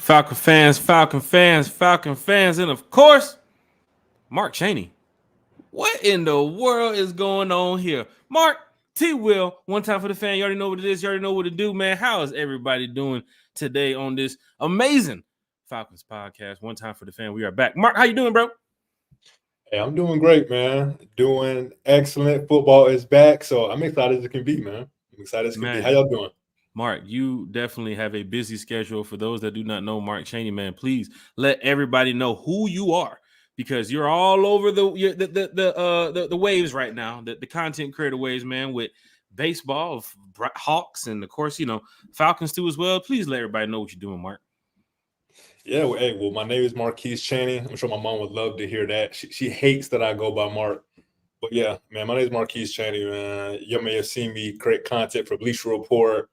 Falcon fans, and of course, Mark Chaney. What in the world is going on here? Mark, T. Will, one time for the fan. You already know what it is. You already know what to do, man. How is everybody doing today on this amazing Falcons podcast? One time for the fan. We are back. Mark, how you doing, bro? Hey, I'm doing great, man. Doing excellent. Football is back, so I'm excited as it can be, man. I'm excited as it can be. How y'all doing? Mark, you definitely have a busy schedule. For those that do not know Mark Chaney, man, please let everybody know who you are, because you're all over the waves right now, the content creator waves, man, with baseball, Hawks, and of course, Falcons too as well. Please let everybody know what you're doing, Mark. Yeah, well, my name is Marquise Chaney. I'm sure my mom would love to hear that. She hates that I go by Mark. But yeah, man, my name is Marquise Chaney, man. You may have seen me create content for Bleacher Report.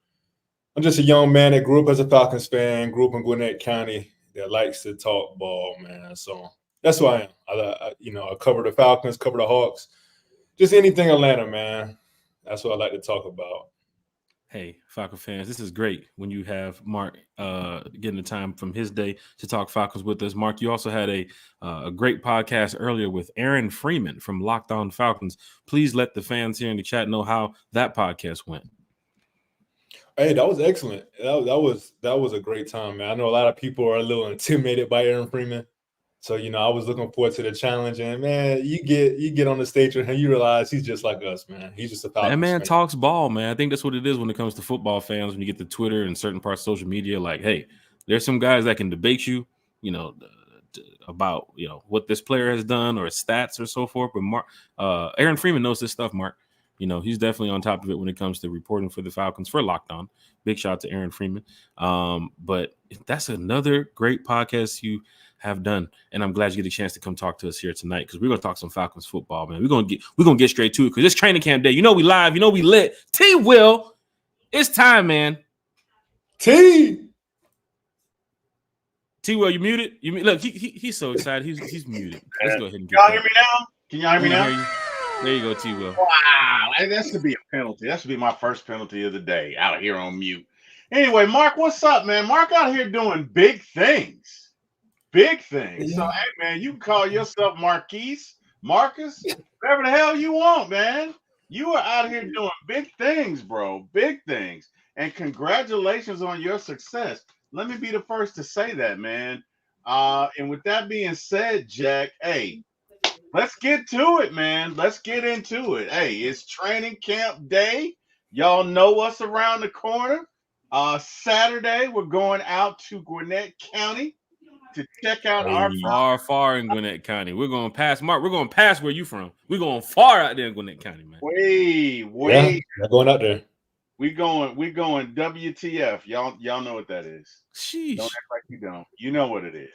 I'm just a young man that grew up as a Falcons fan, grew up in Gwinnett County, that likes to talk ball, man. So that's who I am. I cover the Falcons, cover the Hawks, just anything Atlanta, man. That's what I like to talk about. Hey, Falcon fans, this is great when you have Mark getting the time from his day to talk Falcons with us. Mark, you also had a great podcast earlier with Aaron Freeman from Locked On Falcons. Please let the fans here in the chat know how that podcast went. Hey, that was excellent. That was a great time, man. I know a lot of people are a little intimidated by Aaron Freeman. So, I was looking forward to the challenge, and man, you get on the stage with him, you realize he's just like us, man. He's just a Falcons That man fan. talks ball, man. I think that's what it is when it comes to football fans. When you get to Twitter and certain parts of social media, like, hey, there's some guys that can debate you, about what this player has done or stats or so forth. But Aaron Freeman knows this stuff, Mark. He's definitely on top of it when it comes to reporting for the Falcons for Locked On. Big shout out to Aaron Freeman. But that's another great podcast you have done, and I'm glad you get a chance to come talk to us here tonight, because we're gonna talk some Falcons football, man. We're gonna get straight to it, because it's training camp day. We live, we lit. T. Will, it's time, man. T. Will, you muted? Look, he's so excited. He's muted. Let's go ahead and get y'all hear me now? Can y'all hear me now? There you go, T. Will. Wow, that should be a penalty. That should be my first penalty of the day out here on mute. Anyway, Mark, what's up, man? Mark out here doing big things. Big things. So, hey, man, you can call yourself Marquise, Marcus, whatever the hell you want, man. You are out here doing big things, bro. Big things. And congratulations on your success. Let me be the first to say that, man. And with that being said, Jack, hey, let's get to it, man. Let's get into it. Hey, it's training camp day. Y'all know what's around the corner. Saturday, we're going out to Gwinnett County to check out our far in Gwinnett County. We're going past Mark. We're going past where you from. We're going far out there in Gwinnett County, man. Way. Yeah, going out there. We going WTF. Y'all know what that is. Sheesh. Don't act like you don't. You know what it is.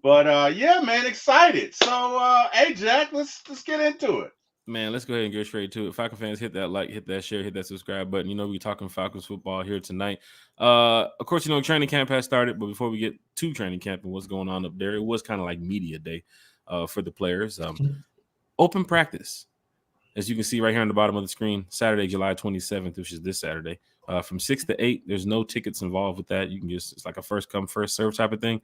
But yeah, man, excited. So hey, Jack, let's get into it. Man, let's go ahead and get straight to it. Falcon fans, hit that like, hit that share, hit that subscribe button. We're talking Falcons football here tonight. Of course, training camp has started, but before we get to training camp and what's going on up there, it was kind of like media day for the players. Open practice, as you can see right here on the bottom of the screen, Saturday, July 27th, which is this Saturday, from 6 to 8. There's no tickets involved with that. You can it's like a first come, first serve type of thing.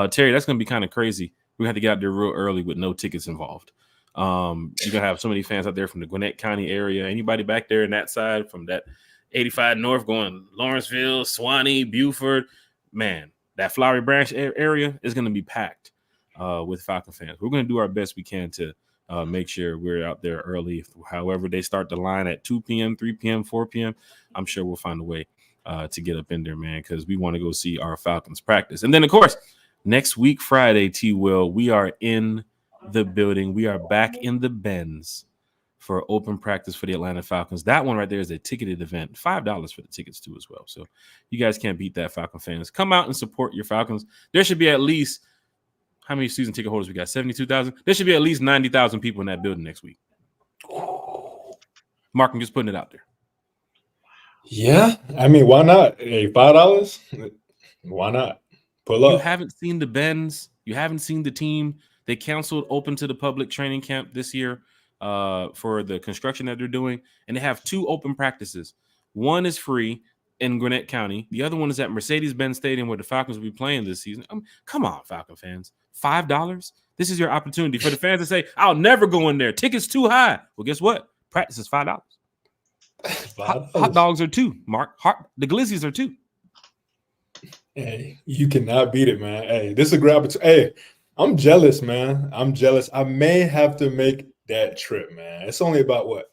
Terry, that's going to be kind of crazy. We're going to have to get out there real early with no tickets involved. You're gonna have so many fans out there from the Gwinnett County area. Anybody back there in that side from that 85 north going Lawrenceville, Swanee, Buford, man, that Flowery Branch area is gonna be packed with Falcon fans. We're gonna do our best we can to make sure we're out there early. However, they start the line at 2 p.m., 3 p.m., 4 p.m. I'm sure we'll find a way to get up in there, man, because we want to go see our Falcons practice. And then, of course, next week, Friday, T. Will, we are in the building. We are back in the Benz for open practice for the Atlanta Falcons. That one right there is a ticketed event. $5 for the tickets too as well. So you guys can't beat that, Falcon fans. Come out and support your Falcons. There should be at least, how many season ticket holders we got? 72,000? There should be at least 90,000 people in that building next week. Mark, I'm just putting it out there. Yeah, I mean, why not? Hey, $5? Why not? Pull up. You haven't seen the Benz. You haven't seen the team. They canceled open to the public training camp this year for the construction that they're doing, and they have 2 open practices. One is free. in Gwinnett County. The other one is at Mercedes-Benz Stadium where the Falcons will be playing this season. Come on, Falcon fans. $5? This is your opportunity for the fans to say, I'll never go in there. Tickets too high. Well, guess what? Practice is $5. Hot dogs are $2, Mark. The glizzies are $2. Hey, you cannot beat it, man. Hey, this is a great opportunity. Hey, I'm jealous, man. I'm jealous. I may have to make that trip, man. It's only about what?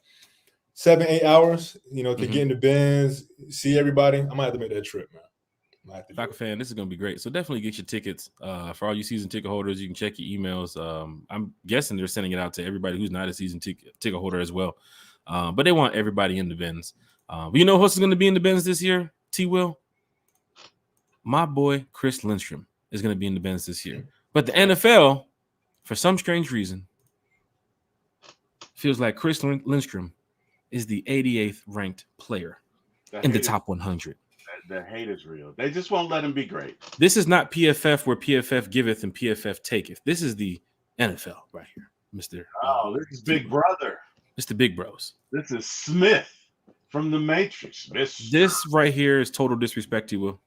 7-8 hours, to get in the Benz, see everybody. I might have to make that trip, man. Falcon fan, this is going to be great. So definitely get your tickets. For all you season ticket holders, you can check your emails. I'm guessing they're sending it out to everybody who's not a season ticket holder as well. But they want everybody in the Benz. You know who else is going to be in the Benz this year, T-Will? My boy, Chris Lindstrom, is going to be in the Benz this year. But the NFL, for some strange reason, feels like Chris Lindstrom is the 88th ranked player in the top 100. The hate is real. They just won't let him be great. This is not PFF where PFF giveth and PFF taketh. This is the NFL right here, Mr. Oh, this is Big Brother. Mr. Big Bros. This is Smith from the Matrix. This right here is total disrespect, you will.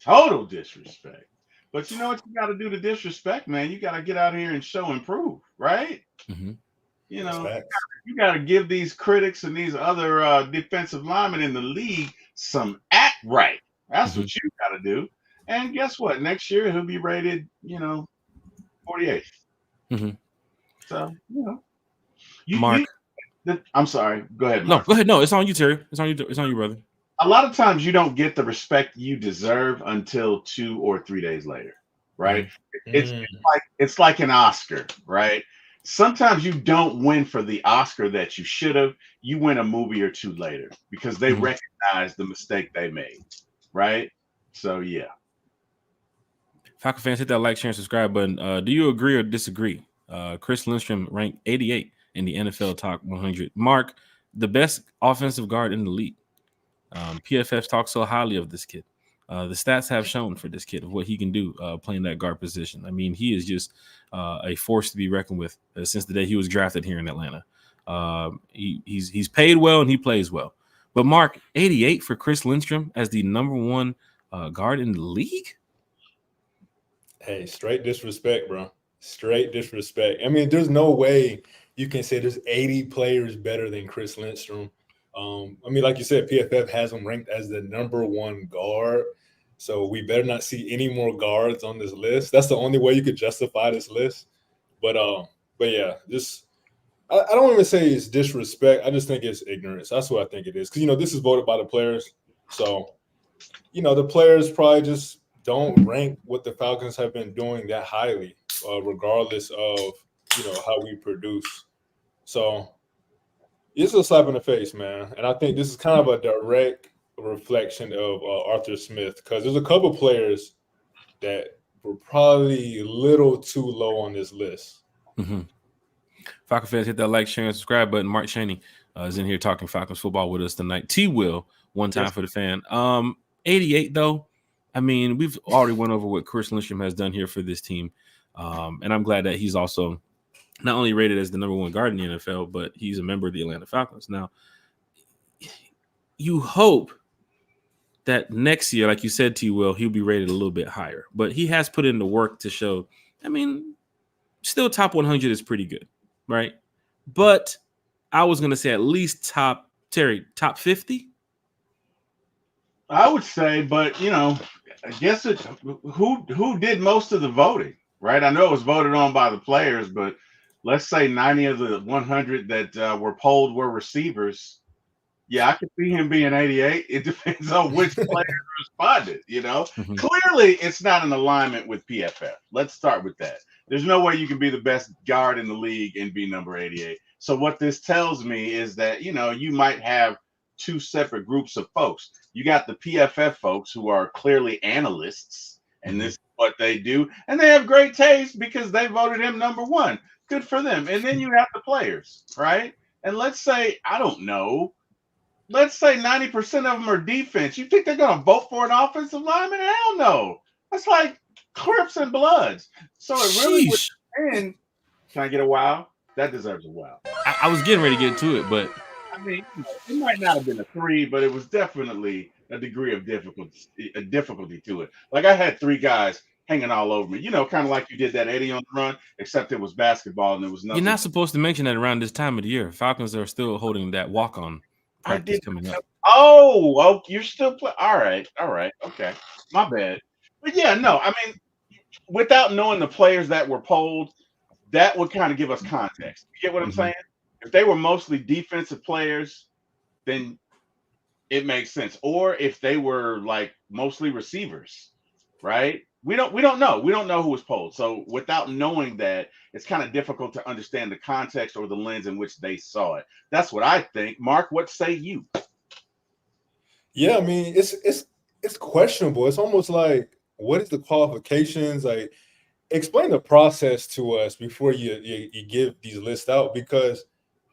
Total disrespect. But you know what you got to do to disrespect, man? You got to get out here and show and prove, right? Mm-hmm. You got to give these critics and these other defensive linemen in the league some act right. That's what you got to do. And guess what? Next year he'll be rated, 48th. Mm-hmm. So, Mark. I'm sorry. Go ahead, Mark. No, go ahead. No, it's on you, Terry. It's on you, brother. A lot of times you don't get the respect you deserve until 2 or 3 days later, right? Mm-hmm. It's like an Oscar, right? Sometimes you don't win for the Oscar that you should have. You win a movie or two later because they recognize the mistake they made, right? So, yeah. Falcon fans, hit that like, share, and subscribe button. Do you agree or disagree? Chris Lindstrom ranked 88 in the NFL Top 100. Mark, the best offensive guard in the league. PFF talks so highly of this kid. The stats have shown for this kid of what he can do playing that guard position. I mean, he is just a force to be reckoned with since the day he was drafted here in Atlanta. He's paid well and he plays well. But Mark, 88 for Chris Lindstrom as the number one guard in the league? Hey, straight disrespect, bro. Straight disrespect. I mean, there's no way you can say there's 80 players better than Chris Lindstrom. I mean, like you said, PFF has him ranked as the number one guard. So we better not see any more guards on this list. That's the only way you could justify this list. But yeah, I don't even say it's disrespect. I just think it's ignorance. That's what I think it is. Because, this is voted by the players. So, the players probably just don't rank what the Falcons have been doing that highly, regardless of, how we produce. So it's a slap in the face, man. And I think this is kind of a direct reflection of Arthur Smith, because there's a couple players that were probably a little too low on this list. Mm-hmm. Falcon fans, hit that like, share, and subscribe button. Mark Chaney is in here talking Falcons football with us tonight. T-Will, one time for the fan. 88, though. I mean, we've already went over what Chris Lindstrom has done here for this team. And I'm glad that he's also not only rated as the number one guard in the NFL, but he's a member of the Atlanta Falcons. Now, you hope that next year, like you said, T-Will, he'll be rated a little bit higher. But he has put in the work to show, I mean, still top 100 is pretty good, right? But I was going to say at least top 50? I would say, but, I guess who did most of the voting, right? I know it was voted on by the players, but let's say 90 of the 100 that were polled were receivers. Yeah, I could see him being 88. It depends on which player responded, Mm-hmm. Clearly, it's not in alignment with PFF. Let's start with that. There's no way you can be the best guard in the league and be number 88. So what this tells me is that, you might have two separate groups of folks. You got the PFF folks who are clearly analysts, and this is what they do. And they have great taste because they voted him number one. Good for them. And then you have the players, right? And let's say, I don't know, let's say 90% of them are defense. You think they're going to vote for an offensive lineman? Hell no. That's like Crips and Bloods. So it really was. And can I get a wow? That deserves a wow. I was getting ready to get to it, but I mean, it might not have been a 3, but it was definitely a degree of difficulty to it. Like I had 3 guys hanging all over me, kind of like you did that 80 on the run, except it was basketball and there was nothing. You're not supposed to mention that around this time of the year. Falcons are still holding that walk-on practice coming up. Oh, you're still playing. All right. Okay. My bad. But yeah, no, I mean, without knowing the players that were polled, that would kind of give us context. You get what I'm saying? If they were mostly defensive players, then it makes sense. Or if they were like mostly receivers, right? We don't know. We don't know who was polled. So without knowing that, it's kind of difficult to understand the context or the lens in which they saw it. That's what I think. Mark, what say you? Yeah, I mean, it's questionable. It's almost like, what is the qualifications? Like, explain the process to us before you give these lists out, because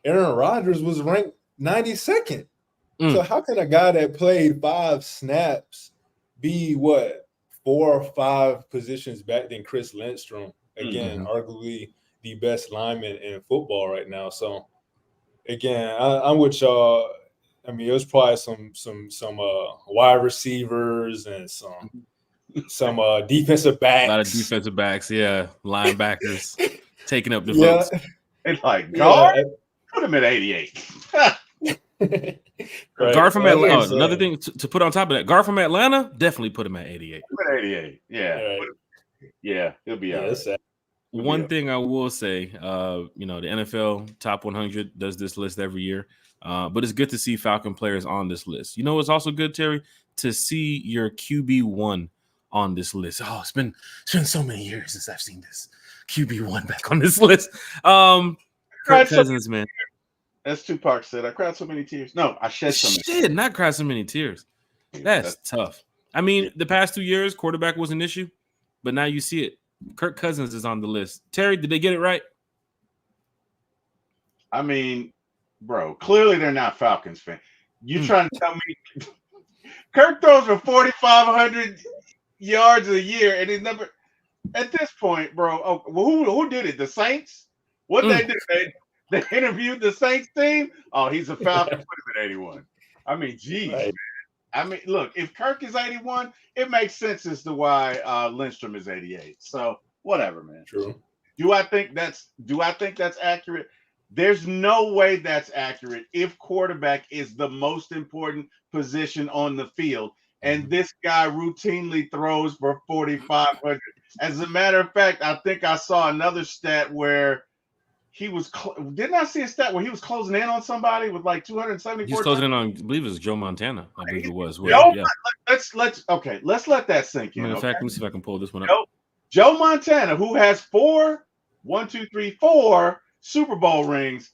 Aaron Rodgers was ranked 92nd. So how can a guy that played 5 snaps be 4 or 5 positions back than Chris Lindstrom? Again, arguably the best lineman in football right now. So again, I'm with y'all. I mean, it was probably some wide receivers and some defensive backs. A lot of defensive backs, yeah, linebackers taking up the votes. It's like guard, put him at 88. Right. Guard from Atlanta. Another thing to put on top of that, guard from Atlanta, definitely put him at 88. Put 88, yeah, right. Yeah, he'll be all right. One thing I will say, the NFL Top 100 does this list every year, but it's good to see Falcon players on this list. You know, it's also good, Terry, to see your QB1 on this list. Oh, it's been so many years since I've seen this QB1 back on this list. Kirk Cousins, man. As Tupac said, I cried so many tears. No, I shed so many tears. Not cried so many tears. That's tough. I mean, the past 2 years, quarterback was an issue, but now you see it. Kirk Cousins is on the list. Terry, did they get it right? I mean, bro, clearly they're not Falcons fans. You trying to tell me Kirk throws for 4,500 yards a year, and he's never at this point, bro. Oh, well, who did it? The Saints? What they did? They interviewed the Saints team. Oh, he's a Falcon. Put him at 81. I mean, geez, man. I mean, look, if Kirk is 81, it makes sense as to why Lindstrom is 88. So whatever, man. True. Do I think that's accurate? There's no way that's accurate if quarterback is the most important position on the field, and this guy routinely throws for 4,500. As a matter of fact, I think I saw another stat where he was didn't I see a stat where he was closing in on somebody with like 274? He's closing in on, I believe it was Joe Montana. I believe it was. Let's let that sink in. In fact, let me see if I can pull this one up. Joe Montana, who has 4 Super Bowl rings,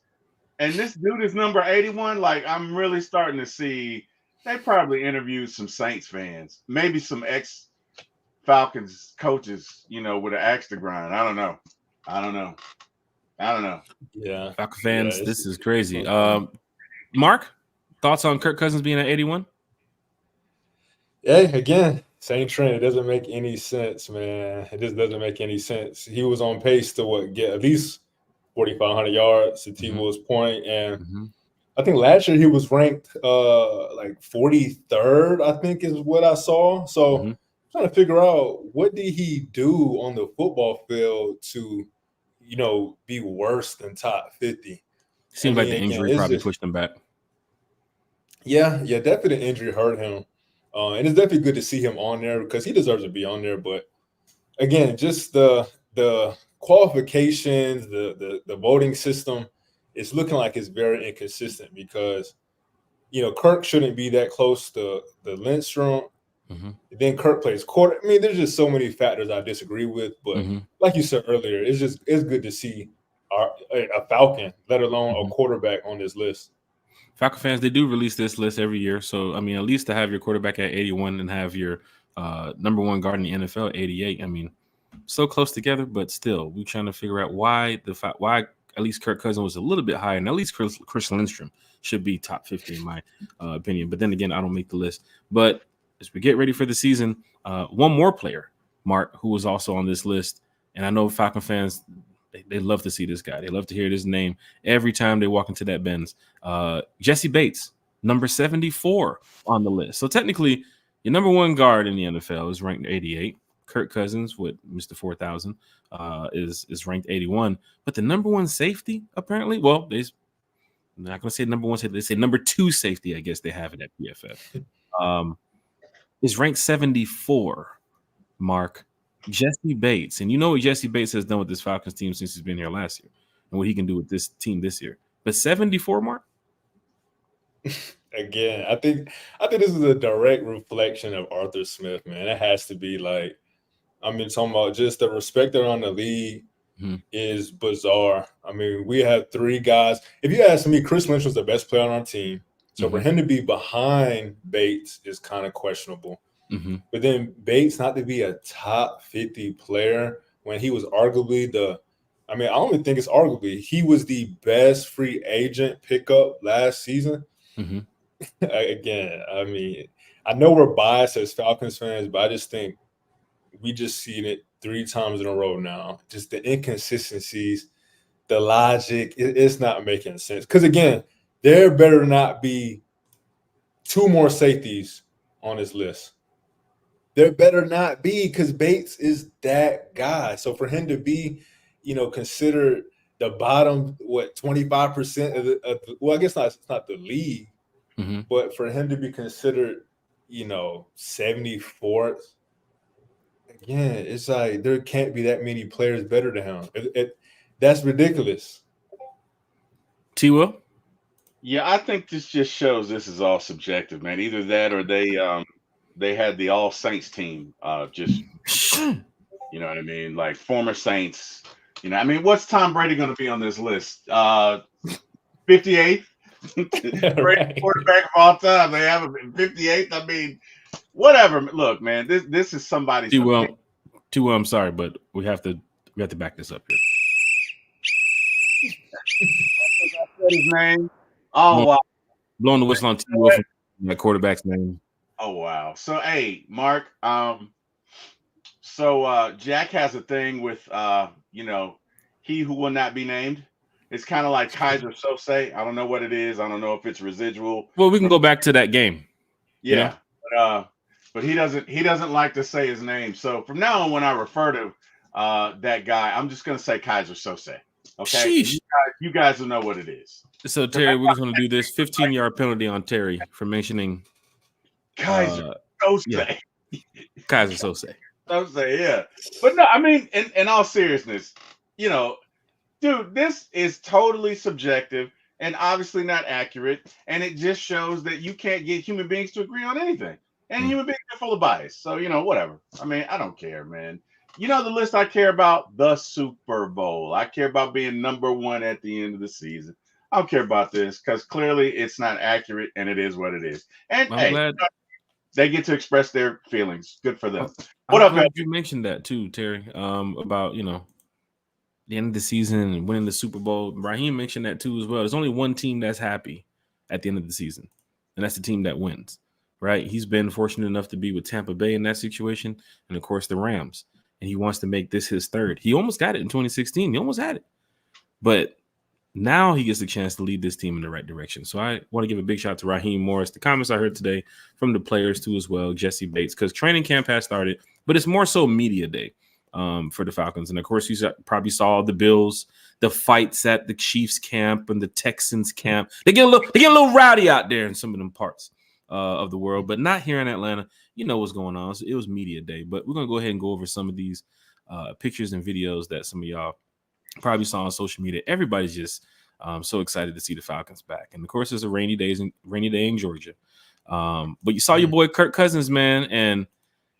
and this dude is number 81. Like, I'm really starting to see they probably interviewed some Saints fans, maybe some ex-Falcons coaches, with an axe to grind. I don't know. Yeah, Falcon fans, this is crazy. Mark, thoughts on Kirk Cousins being at 81? Yeah, again, same trend. It doesn't make any sense, man. It just doesn't make any sense. He was on pace to get at least 4,500 yards to T-Will's point, and I think last year he was ranked like 43rd. I think is what I saw. So I'm trying to figure out, what did he do on the football field to be worse than top 50. Seems like the injury probably pushed him back. Yeah, definitely the injury hurt him. And it's definitely good to see him on there because he deserves to be on there. But again, just the qualifications, the voting system, it's looking like it's very inconsistent because, Kirk shouldn't be that close to the Lindstrom. Then Kirk plays quarter. I mean, there's just so many factors I disagree with, but like you said earlier, it's good to see a Falcon, let alone a quarterback, on this list. Falcon fans, they do release this list every year, so I mean, at least to have your quarterback at 81 and have your number 1 guard in the NFL at 88. I mean, so close together, but still, we're trying to figure out why at least Kirk Cousins was a little bit higher, and at least Chris Lindstrom should be top 50 in my opinion. But then again, I don't make the list. But as we get ready for the season, one more player, Mark, who was also on this list, and I know Falcon fans, they love to see this guy. They love to hear his name every time they walk into that Benz. Jesse Bates number 74 on the list. So technically, your number one guard in the NFL is ranked 88. Kirk Cousins with Mr. 4000 is ranked 81. But the number one safety, apparently, well, I'm not going to say number one safety. They say number two safety, I guess they have it at PFF, is ranked 74, Mark. Jesse Bates. And you know what Jesse Bates has done with this Falcons team since he's been here last year and what he can do with this team this year. But 74, Mark? Again, I think this is a direct reflection of Arthur Smith, man. It has to be like, I mean, talking about just the respect around the league is bizarre. I mean, we have three guys. If you ask me, Chris Lynch was the best player on our team. So for him to be behind Bates is kind of questionable. But then Bates not to be a top 50 player when he was arguably I don't even think it's arguably, he was the best free agent pickup last season. Again, I mean, I know we're biased as Falcons fans, but I just think we just seen it 3 times in a row now. Just the inconsistencies, the logic, it's not making sense. Because again, there better not be 2 more safeties on this list. There better not be, because Bates is that guy. So for him to be, considered the bottom, 25% of the well, I guess it's not the league, but for him to be considered, 74th, again, it's like there can't be that many players better than him. That's ridiculous. T-Will? Yeah, I think this just shows this is all subjective, man. Either that or they had the All Saints team, just you know what I mean, like former Saints. What's Tom Brady going to be on this list? 58th, great quarterback of all time. They have him in 58th. I mean, whatever. Look, man, this is somebody's. T-Will, I'm sorry, but we have to back this up here. His name. Oh wow! Blowing the whistle on T-Will from that quarterback's name. Oh wow! So hey, Mark. So Jack has a thing with he who will not be named. It's kind of like Kaiser Sose. I don't know what it is. I don't know if it's residual. Well, we can go back to that game. Yeah, but he doesn't like to say his name. So from now on, when I refer to that guy, I'm just gonna say Kaiser Sose. Okay, you guys will know what it is. So Terry, we're just gonna do this 15-yard penalty on Terry for mentioning Kaiser Sose. Yeah. Kaiser Sose. Sose, yeah. But no, I mean, in all seriousness, dude, this is totally subjective and obviously not accurate. And it just shows that you can't get human beings to agree on anything. And human beings are full of bias. So, whatever. I mean, I don't care, man. The list I care about, the Super Bowl. I care about being number 1 at the end of the season. I don't care about this because clearly it's not accurate and it is what it is. And glad they get to express their feelings. Good for them. What up, man? You mentioned that too, Terry, about, the end of the season and winning the Super Bowl. Raheem mentioned that too as well. There's only one team that's happy at the end of the season, and that's the team that wins, right? He's been fortunate enough to be with Tampa Bay in that situation and, of course, the Rams, and he wants to make this his third. He almost got it in 2016. He almost had it. But now he gets a chance to lead this team in the right direction. So I want to give a big shout out to Raheem Morris. The comments I heard today from the players too as well, Jesse Bates, because training camp has started, but it's more so media day for the Falcons. And of course, you probably saw the Bills, the fights at the Chiefs camp and the Texans camp. They get a little rowdy out there in some of them parts of the world, but not here in Atlanta. You know what's going on. So it was media day, but we're going to go ahead and go over some of these pictures and videos that some of y'all probably saw on social media. Everybody's just so excited to see the Falcons back. And of course, it's a rainy day in Georgia. But you saw your boy Kirk Cousins, man. And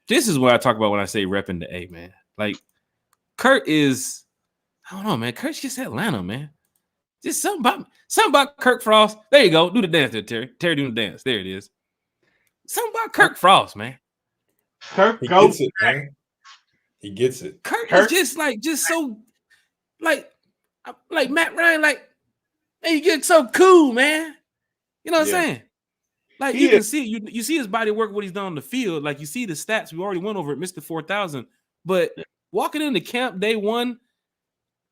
this is what I talk about when I say repping the A, man. Like, Kurt is, I don't know, man. Kurt's just Atlanta, man. Just something about Kirk Frost. There you go. Do the dance there, Terry. Terry doing the dance. There it is. Something about Kirk Frost, man. Kirk goes it, man. He gets it. Kirk is just so like Matt Ryan, like, man, you get so cool, man. You know what I'm saying? Like, you can see you see his body work, what he's done on the field. Like, you see the stats. We already went over it, Mr. 4000. But walking into camp day one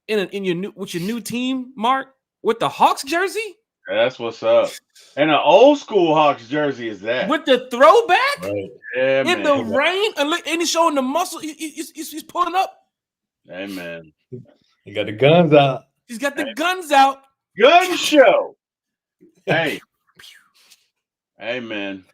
with your new team, Mark, with the Hawks jersey, That's what's up. And an old school Hawks jersey is that. With the throwback Right. Yeah, in man. the rain, and he's showing the muscle. He's pulling up. Hey, man. He got the guns out. He's got the guns out. Gun show. Hey. Hey, man.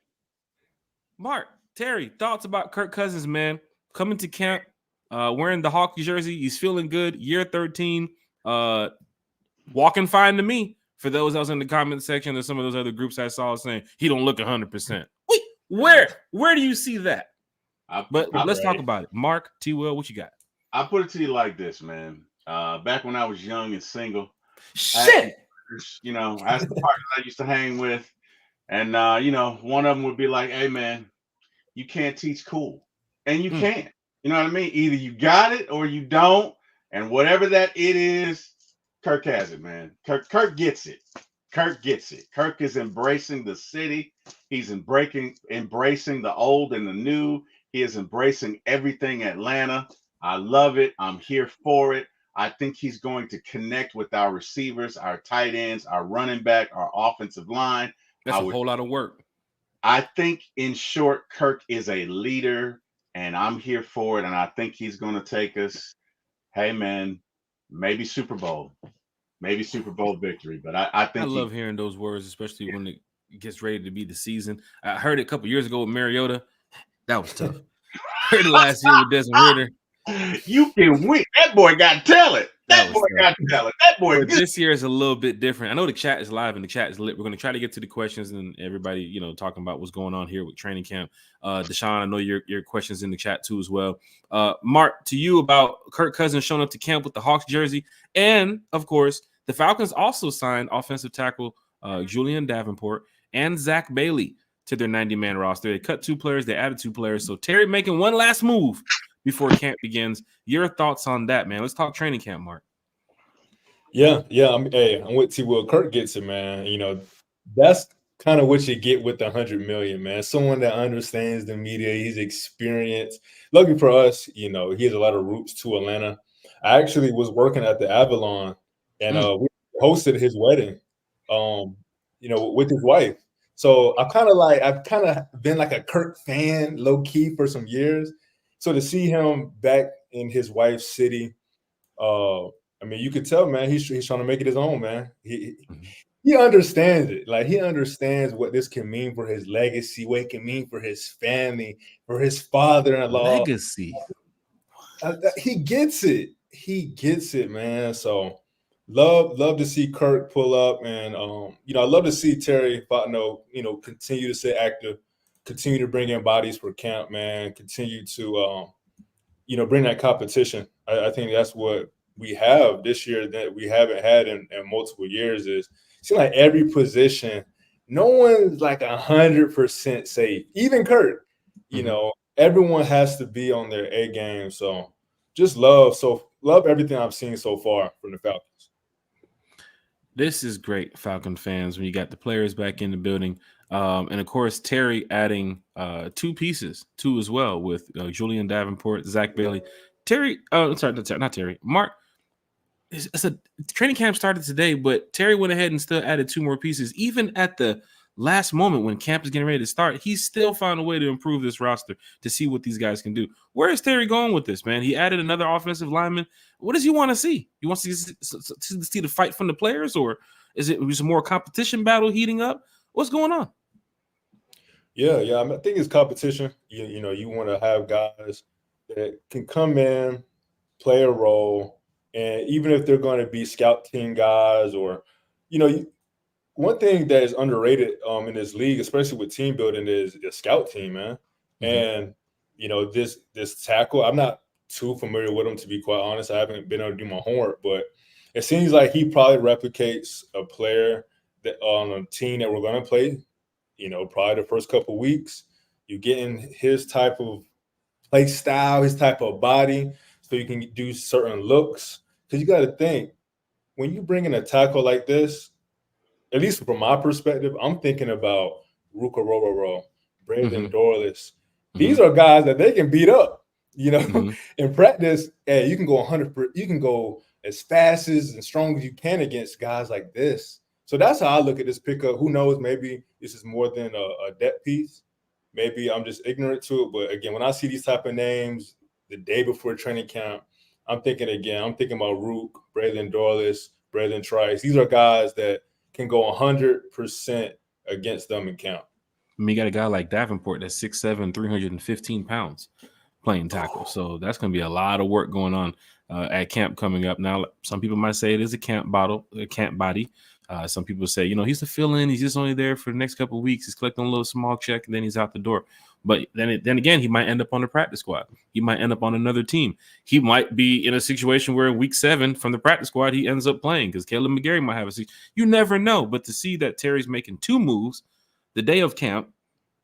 Mark, Terry, thoughts about Kirk Cousins, man? Coming to camp, wearing the Hawks jersey. He's feeling good. Year 13. Walking fine to me. For those that was in the comment section or some of those other groups I saw saying he don't look 100%. Wait, where do you see that? But let's talk about it. Mark, T. Will, what you got? I put it to you like this, man. Back when I was young and single, Shit. I had some partners I used to hang with, and one of them would be like, "Hey, man, you can't teach cool, and you can't. You know what I mean? Either you got it or you don't, and whatever that it is." Kirk has it, man. Kirk gets it. Kirk gets it. Kirk is embracing the city. He's embracing the old and the new. He is embracing everything Atlanta. I love it. I'm here for it. I think he's going to connect with our receivers, our tight ends, our running back, our offensive line. That's a whole lot of work. I think, in short, Kirk is a leader, and I'm here for it. And I think he's going to take us, hey, man, maybe Super Bowl victory. But I think I love hearing those words, especially when it gets ready to be the season. I heard it a couple years ago with Mariota. That was tough. I heard it last year with Desmond Ritter. You can win. That boy got talent. That boy got talent. That boy. But this year is a little bit different. I know the chat is live and the chat is lit. We're going to try to get to the questions and everybody, talking about what's going on here with training camp. Deshaun, I know your questions in the chat too as well. Mark, to you about Kirk Cousins showing up to camp with the Hawks jersey. And, of course, the Falcons also signed offensive tackle Julian Davenport and Zach Bailey to their 90-man roster. They cut 2 players. They added 2 players. So Terry making one last move before camp begins. Your thoughts on that, man? Let's talk training camp, Mark. Yeah. I'm with T. Will. Kirk gets it, man. That's kind of what you get with the $100 million, man. Someone that understands the media. He's experienced. Lucky for us, he has a lot of roots to Atlanta. I actually was working at the Avalon, and we hosted his wedding, with his wife. So I've kind of been like a Kirk fan, low key, for some years. So to see him back in his wife's city, you could tell, man, he's trying to make it his own, man. He understands it. Like, he understands what this can mean for his legacy, what it can mean for his family, for his father-in-law. Legacy. He gets it. He gets it, man. So love to see Kirk pull up, and I love to see Terry Fontenot, continue to stay active, continue to bring in bodies for camp, man. Continue to bring that competition. I think that's what we have this year that we haven't had in multiple years. Is it seems like every position, no one's like 100% safe. Even Kirk, everyone has to be on their A game. So just love everything I've seen so far from the Falcons. This is great, Falcon fans, when you got the players back in the building. And, of course, Terry adding 2 pieces, 2 as well, with Julian Davenport, Zach Bailey. Terry, not Terry, Mark, it's a training camp started today, but Terry went ahead and still added 2 more pieces. Even at the last moment when camp is getting ready to start, he still found a way to improve this roster to see what these guys can do. Where is Terry going with this, man? He added another offensive lineman. What does he want to see? He wants to see the fight from the players, or is it just more competition battle heating up? What's going on? Yeah. I think it's competition. You want to have guys that can come in, play a role, and even if they're going to be scout team guys, or one thing that is underrated in this league, especially with team building, is the scout team, man. Mm-hmm. And this tackle, I'm not too familiar with him, to be quite honest. I haven't been able to do my homework, but it seems like he probably replicates a player that on a team that we're going to play. Probably the first couple of weeks, you getting his type of play style, his type of body, so you can do certain looks. Because you got to think, when you bring in a tackle like this, at least from my perspective, I'm thinking about Ruka Rororo, Brandon Dorless. These are guys that they can beat up. In practice, you can go 100. You can go as fast as and strong as you can against guys like this. So that's how I look at this pickup. Who knows? Maybe this is more than a depth piece. Maybe I'm just ignorant to it. But again, when I see these type of names the day before training camp, I'm thinking about Rook, Braylon Dorless, Braylon Trice. These are guys that can go 100% against them in camp. I mean, you got a guy like Davenport that's 6'7", 315 pounds playing tackle. So that's going to be a lot of work going on at camp coming up. Now, some people might say it is a camp body. Some people say, he's a fill-in. He's just only there for the next couple of weeks. He's collecting a little small check, and then he's out the door. But then again, he might end up on the practice squad. He might end up on another team. He might be in a situation where in week 7 from the practice squad, he ends up playing because Caleb McGarry might have a season. You never know. But to see that Terry's making 2 moves the day of camp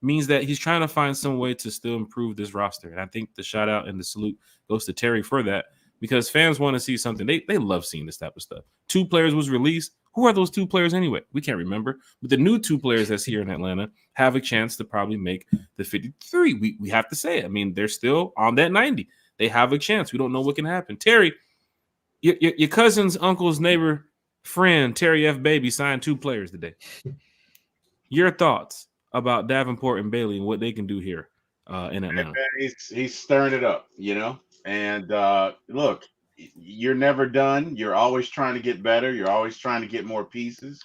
means that he's trying to find some way to still improve this roster. And I think the shout out and the salute goes to Terry for that, because fans want to see something. They love seeing this type of stuff. 2 players was released. Who are those 2 players anyway? We can't remember. But the new 2 players that's here in Atlanta have a chance to probably make the 53. We have to say it. I mean, they're still on that 90. They have a chance. We don't know what can happen. Terry, your cousin's uncle's neighbor friend, Terry F. Baby, signed 2 players today. Your thoughts about Davenport and Bailey and what they can do here in Atlanta? He's stirring it up, And look, you're never done. You're always trying to get better. You're always trying to get more pieces.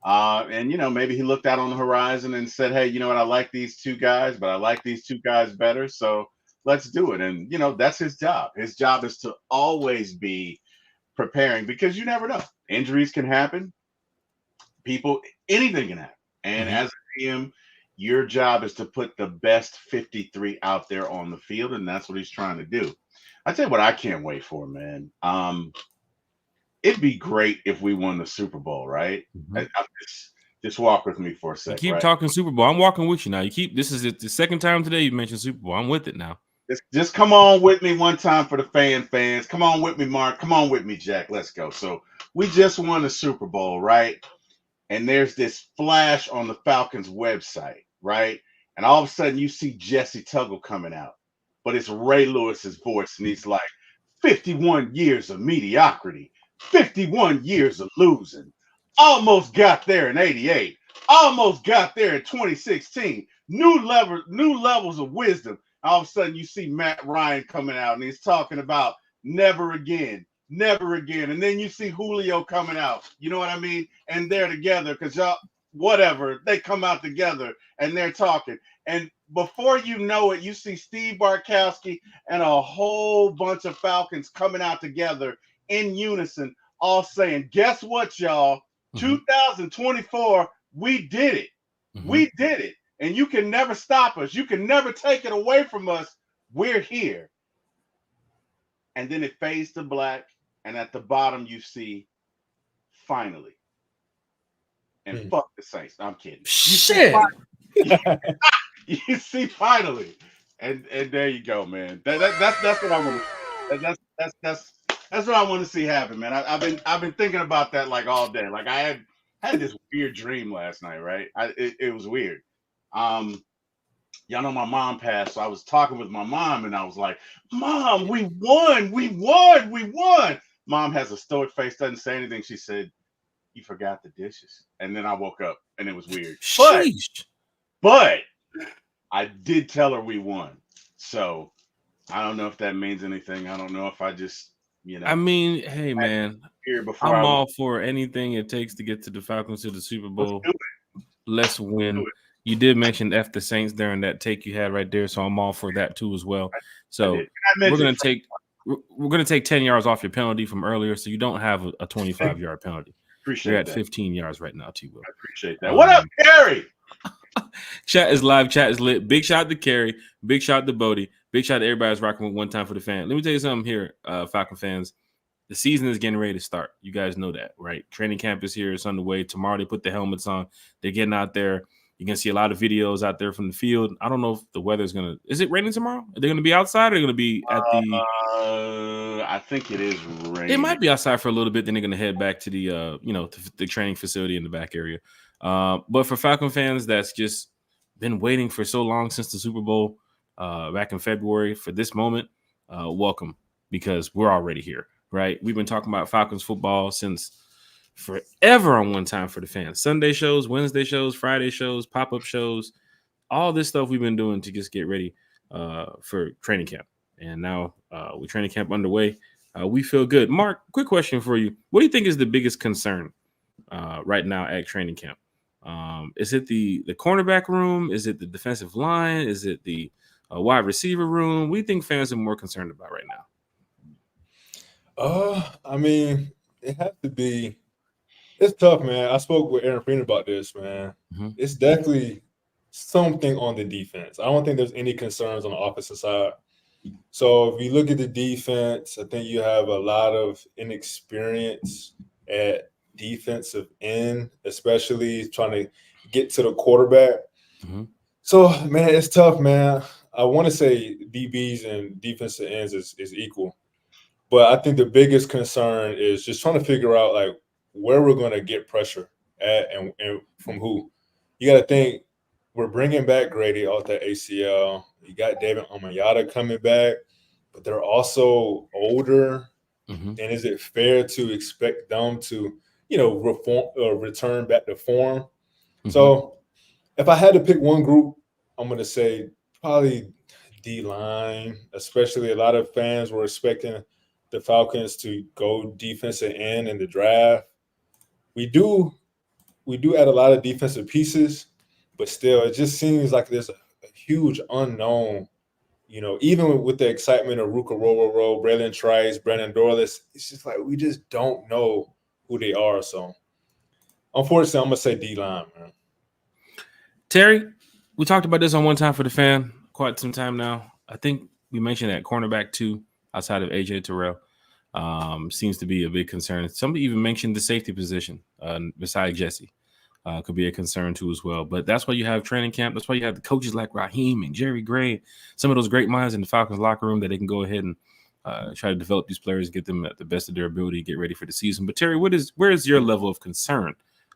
And maybe he looked out on the horizon and said, hey, you know what? I like these 2 guys, but I like these 2 guys better. So let's do it. And, that's his job. His job is to always be preparing, because you never know. Injuries can happen. Anything can happen. And as a GM, your job is to put the best 53 out there on the field, and that's what he's trying to do. I tell you what, I can't wait for, man. It'd be great if we won the Super Bowl, right? Just walk with me for a second. You keep talking Super Bowl. I'm walking with you now. This is the second time today you mentioned Super Bowl. I'm with it now. Just come on with me one time for the fans. Come on with me, Mark. Come on with me, Jack. Let's go. So we just won the Super Bowl, right? And there's this flash on the Falcons website, right? And all of a sudden you see Jesse Tuggle coming out, but it's Ray Lewis's voice. And he's like, 51 years of mediocrity, 51 years of losing. Almost got there in 88. Almost got there in 2016. New levels of wisdom. All of a sudden you see Matt Ryan coming out and he's talking about never again. Never again. And then you see Julio coming out. You know what I mean? And they're together because y'all, whatever, they come out together and they're talking. And before you know it, you see Steve Bartkowski and a whole bunch of Falcons coming out together in unison, all saying, guess what, y'all? 2024, we did it. We did it. And you can never stop us. You can never take it away from us. We're here. And then it fades to black. And at the bottom, you see, finally. And fuck the Saints. I'm kidding. Shit. You see, finally. And there you go, man. That's what I want to. That's what I want to see happen, man. I've been thinking about that like all day. Like I had this weird dream last night, right? It was weird. Y'all know my mom passed, so I was talking with my mom, and I was like, "Mom, we won! We won! We won!" Mom has a stoic face, doesn't say anything. She said, "You forgot the dishes," and then I woke up, and it was weird. But I did tell her we won, so I don't know if that means anything. I don't know if I just, I mean, hey man, I'm all for anything it takes to get to the Falcons to the Super Bowl. Let's win. You did mention F the Saints during that take you had right there, so I'm all for that too as well. So we're gonna take 10 yards off your penalty from earlier, so you don't have a 25-yard penalty. You're at 15 yards right now, T. Will. I appreciate that. What up, Kerry? Chat is live. Chat is lit. Big shout to Kerry. Big shout to Bodie. Big shout to everybody that's rocking with One Time for the Fan. Let me tell you something here, Falcon fans. The season is getting ready to start. You guys know that, right? Training camp is here. It's underway. Tomorrow they put the helmets on. They're getting out there. You're going to see a lot of videos out there from the field. I don't know if the weather's going to – is it raining tomorrow? Are they going to be outside or are they going to be at the I think it is raining. It might be outside for a little bit. Then they're going to head back to the, to the training facility in the back area. But for Falcon fans that's just been waiting for so long since the Super Bowl back in February for this moment, welcome, because we're already here, right? We've been talking about Falcons football since forever on One Time for the Fans. Sunday shows, Wednesday shows, Friday shows, pop-up shows, all this stuff we've been doing to just get ready for training camp. And now with training camp underway, we feel good. Mark, quick question for you. What do you think is the biggest concern right now at training camp? Is it the cornerback room? Is it the defensive line? Is it the wide receiver room? What do you think fans are more concerned about right now? I mean, it has to be. It's tough, man. I spoke with Aaron Freeman about this, man. Mm-hmm. It's definitely something on the defense. I don't think there's any concerns on the offensive side. So if you look at the defense, I think you have a lot of inexperience at defensive end, especially trying to get to the quarterback. Mm-hmm. So, man, it's tough, man. I want to say DBs and defensive ends is equal. But I think the biggest concern is just trying to figure out, like, where we're going to get pressure at and from who. You got to think we're bringing back Grady off that ACL. You got David Omayata coming back, but they're also older. Mm-hmm. And is it fair to expect them to, return back to form? Mm-hmm. So if I had to pick one group, I'm going to say probably D-line, especially a lot of fans were expecting the Falcons to go defensive end in the draft. We do add a lot of defensive pieces, but still, it just seems like there's a huge unknown. Even with the excitement of Ruka Row, Braylon Trice, Brandon Dorless, it's just like we just don't know who they are. So, unfortunately, I'm gonna say D-line, man. Terry, we talked about this on One Time for the Fan quite some time now. I think we mentioned that cornerback too, outside of AJ Terrell. Seems to be a big concern. Somebody even mentioned the safety position beside Jesse. Could be a concern too as well. But that's why you have training camp. That's why you have the coaches like Raheem and Jerry Gray, some of those great minds in the Falcons locker room that they can go ahead and try to develop these players, get them at the best of their ability, get ready for the season. But Terry, where is your level of concern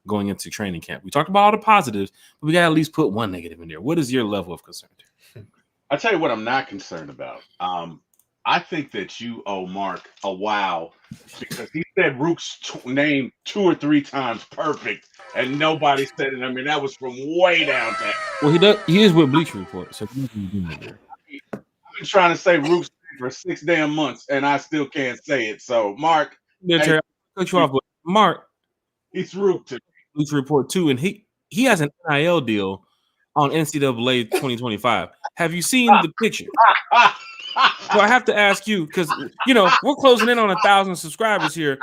going into training camp? We talked about all the positives, but we got to at least put one negative in there. What is your level of concern? I'll tell you what I'm not concerned about. I think that you owe Mark a wow because he said Rook's name 2 or 3 times perfect, and nobody said it. I mean, that was from way downtown. Well, he is with Bleacher Report, so he's doing it. I've been trying to say Rook's name for 6 damn months, and I still can't say it. So, Mark, yeah, Terry, I'll cut you off, but Mark, he's Rook to Bleacher Report too, and he has an NIL deal on NCAA 2025. Have you seen the picture? So I have to ask you because we're closing in on 1,000 subscribers here.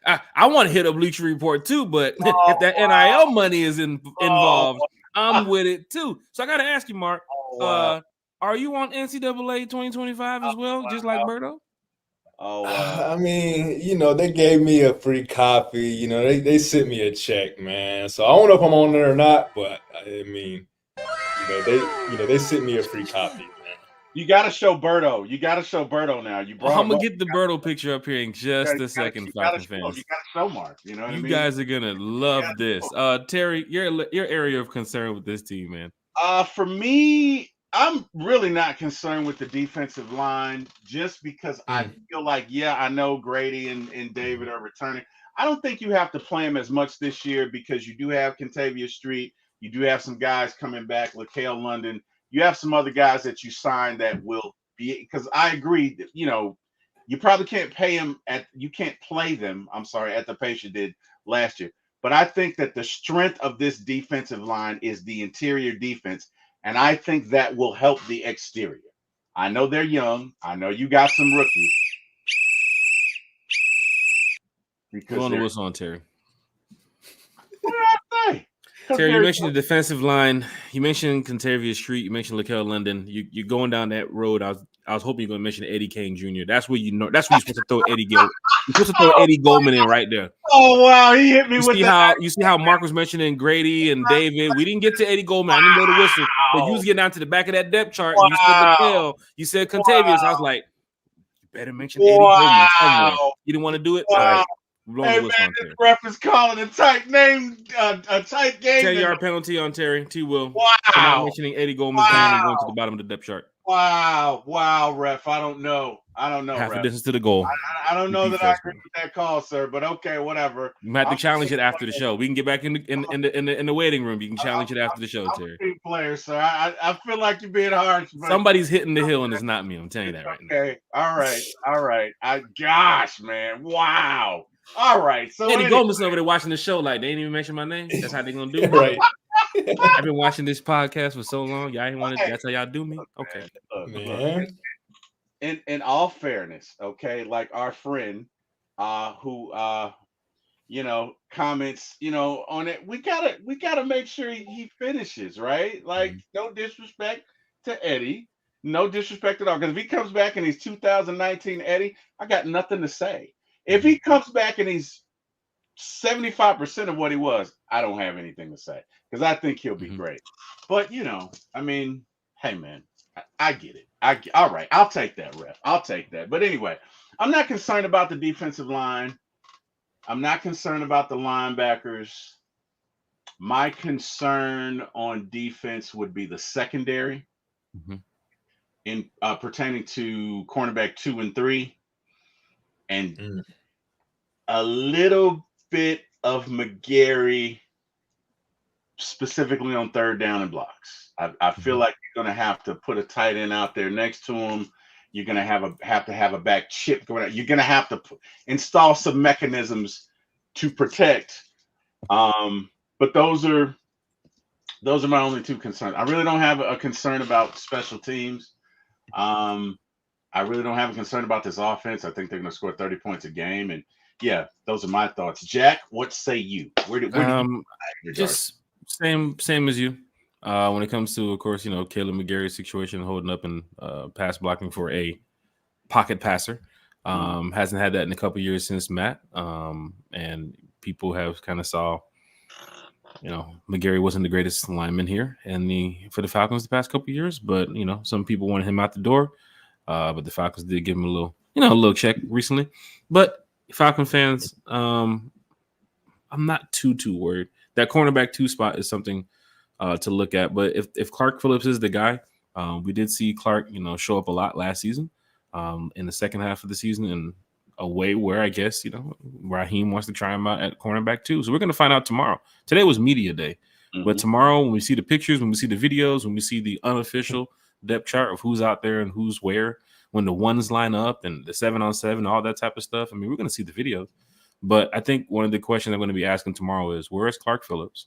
I want to hit a Bleacher Report too, but if that NIL money is involved, I'm with it too. So I got to ask you, Mark, are you on NCAA 2025 as well, just like Berto? Oh, wow. I mean, they gave me a free copy. They sent me a check, man. So I don't know if I'm on there or not, but I mean, they sent me a free copy. You got to show Berto. You got to show Berto now. I'm going to get the Berto picture up here in just a second, Falcon fans. You got to show Mark. You know what I mean? You guys are going to love this. Terry, your area of concern with this team, man. For me, I'm really not concerned with the defensive line just because I feel like, I know Grady and David are returning. I don't think you have to play them as much this year because you do have Kentavious Street. You do have some guys coming back, LaCale London. You have some other guys that you signed that will be, because I agree that, you probably can't play them at the pace you did last year. But I think that the strength of this defensive line is the interior defense. And I think that will help the exterior. I know they're young. I know you got some rookies. Go on the whistle on Terry. What did I say? Terry, you mentioned the defensive line. You mentioned Kentavious Street. You mentioned LaCale London. You're going down that road. I was hoping you're going to mention Eddie Kane Jr. That's where That's where you're supposed to throw Eddie Goldman. You're supposed to throw Eddie Goldman in right there. Oh wow, he hit me with that. You see how Mark was mentioning Grady and David. We didn't get to Eddie Goldman. I didn't know the whistle, but you was getting down to the back of that depth chart. Wow. And you said LaCale. You said Kentavious. I was like, you better mention Eddie Goldman somewhere. You didn't want to do it. All right. Hey man, this ref is calling a tight name, a tight game. 10-yard penalty on Terry. T. Will. Wow. For not mentioning Eddie Goldman's name and going to the bottom of the depth chart. Wow, ref. I don't know, Half the ref. distance to the goal. I don't You know beat that I agree freshman. with that call, sir. But okay, whatever. You might have to I'm challenge it after the show. We can get back in the waiting room. You can challenge it after the show, I'm Terry. a team player, sir. I feel like you're being harsh, but Somebody's hitting the hill, and it's not me. I'm telling you that right now. okay. All right. Gosh, man. Wow. All right. So Eddie anyway, Gomez over there watching the show, like they ain't even mention my name. That's how they gonna do me. Right. I've been watching this podcast for so long. Y'all ain't want to. That's how y'all do me. Okay. look, Man. in all fairness, okay, like our friend who comments, on it, we gotta make sure he finishes, right? Like, no disrespect to Eddie, no disrespect at all. Because if he comes back and he's 2019 Eddie, I got nothing to say. If he comes back and he's 75% of what he was, I don't have anything to say because I think he'll be great. But I mean, hey man, I get it. All right, I'll take that, ref. I'll take that. But anyway, I'm not concerned about the defensive line. I'm not concerned about the linebackers. My concern on defense would be the secondary in pertaining to cornerback 2 and 3, and a little bit of McGarry, specifically on third down and blocks. I feel like you're going to have to put a tight end out there next to him. You're going to have a back chip going out. You're going to have to install some mechanisms to protect. But those are my only two concerns. I really don't have a concern about special teams. I really don't have a concern about this offense. I think they're going to score 30 points a game. And yeah, those are my thoughts. Jack, what say you? Where do you just same as you. When it comes to, of course, Caleb McGarry's situation, holding up and pass blocking for a pocket passer. Hasn't had that in a couple of years since Matt. And people have kind of saw, McGarry wasn't the greatest lineman here for the Falcons the past couple of years, but some people wanted him out the door. But the Falcons did give him a little check recently. But Falcon fans, I'm not too worried. That cornerback 2 spot is something to look at. But if Clark Phillips is the guy, we did see Clark, show up a lot last season in the second half of the season in a way where I guess, Raheem wants to try him out at cornerback 2. So we're going to find out tomorrow. Today was media day. But tomorrow, when we see the pictures, when we see the videos, when we see the unofficial depth chart of who's out there and who's where, when the ones line up and the 7-on-7, all that type of stuff. I mean, we're going to see the videos. But I think one of the questions I'm going to be asking tomorrow is, where is Clark Phillips?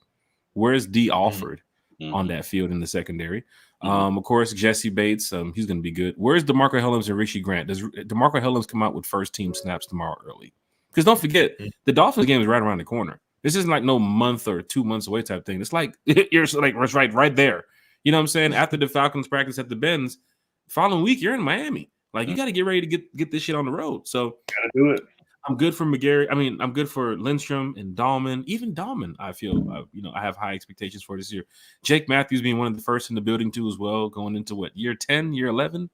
Where is D. Alford on that field in the secondary? Of course, Jesse Bates, he's going to be good. Where's DeMarco Hellams and Rishi Grant? Does DeMarco Hellams come out with first-team snaps tomorrow early? Because don't forget, the Dolphins game is right around the corner. This isn't like no month or 2 months away type thing. It's like you're like right there. You know what I'm saying? After the Falcons practice at the Benz, following week you're in Miami. Like you got to get ready to get this shit on the road. So gotta do it. I'm good for McGarry. I mean, I'm good for Lindstrom and Dahlman. Even Dahlman, I feel, I have high expectations for this year. Jake Matthews being one of the first in the building too as well, going into year 10, year 11,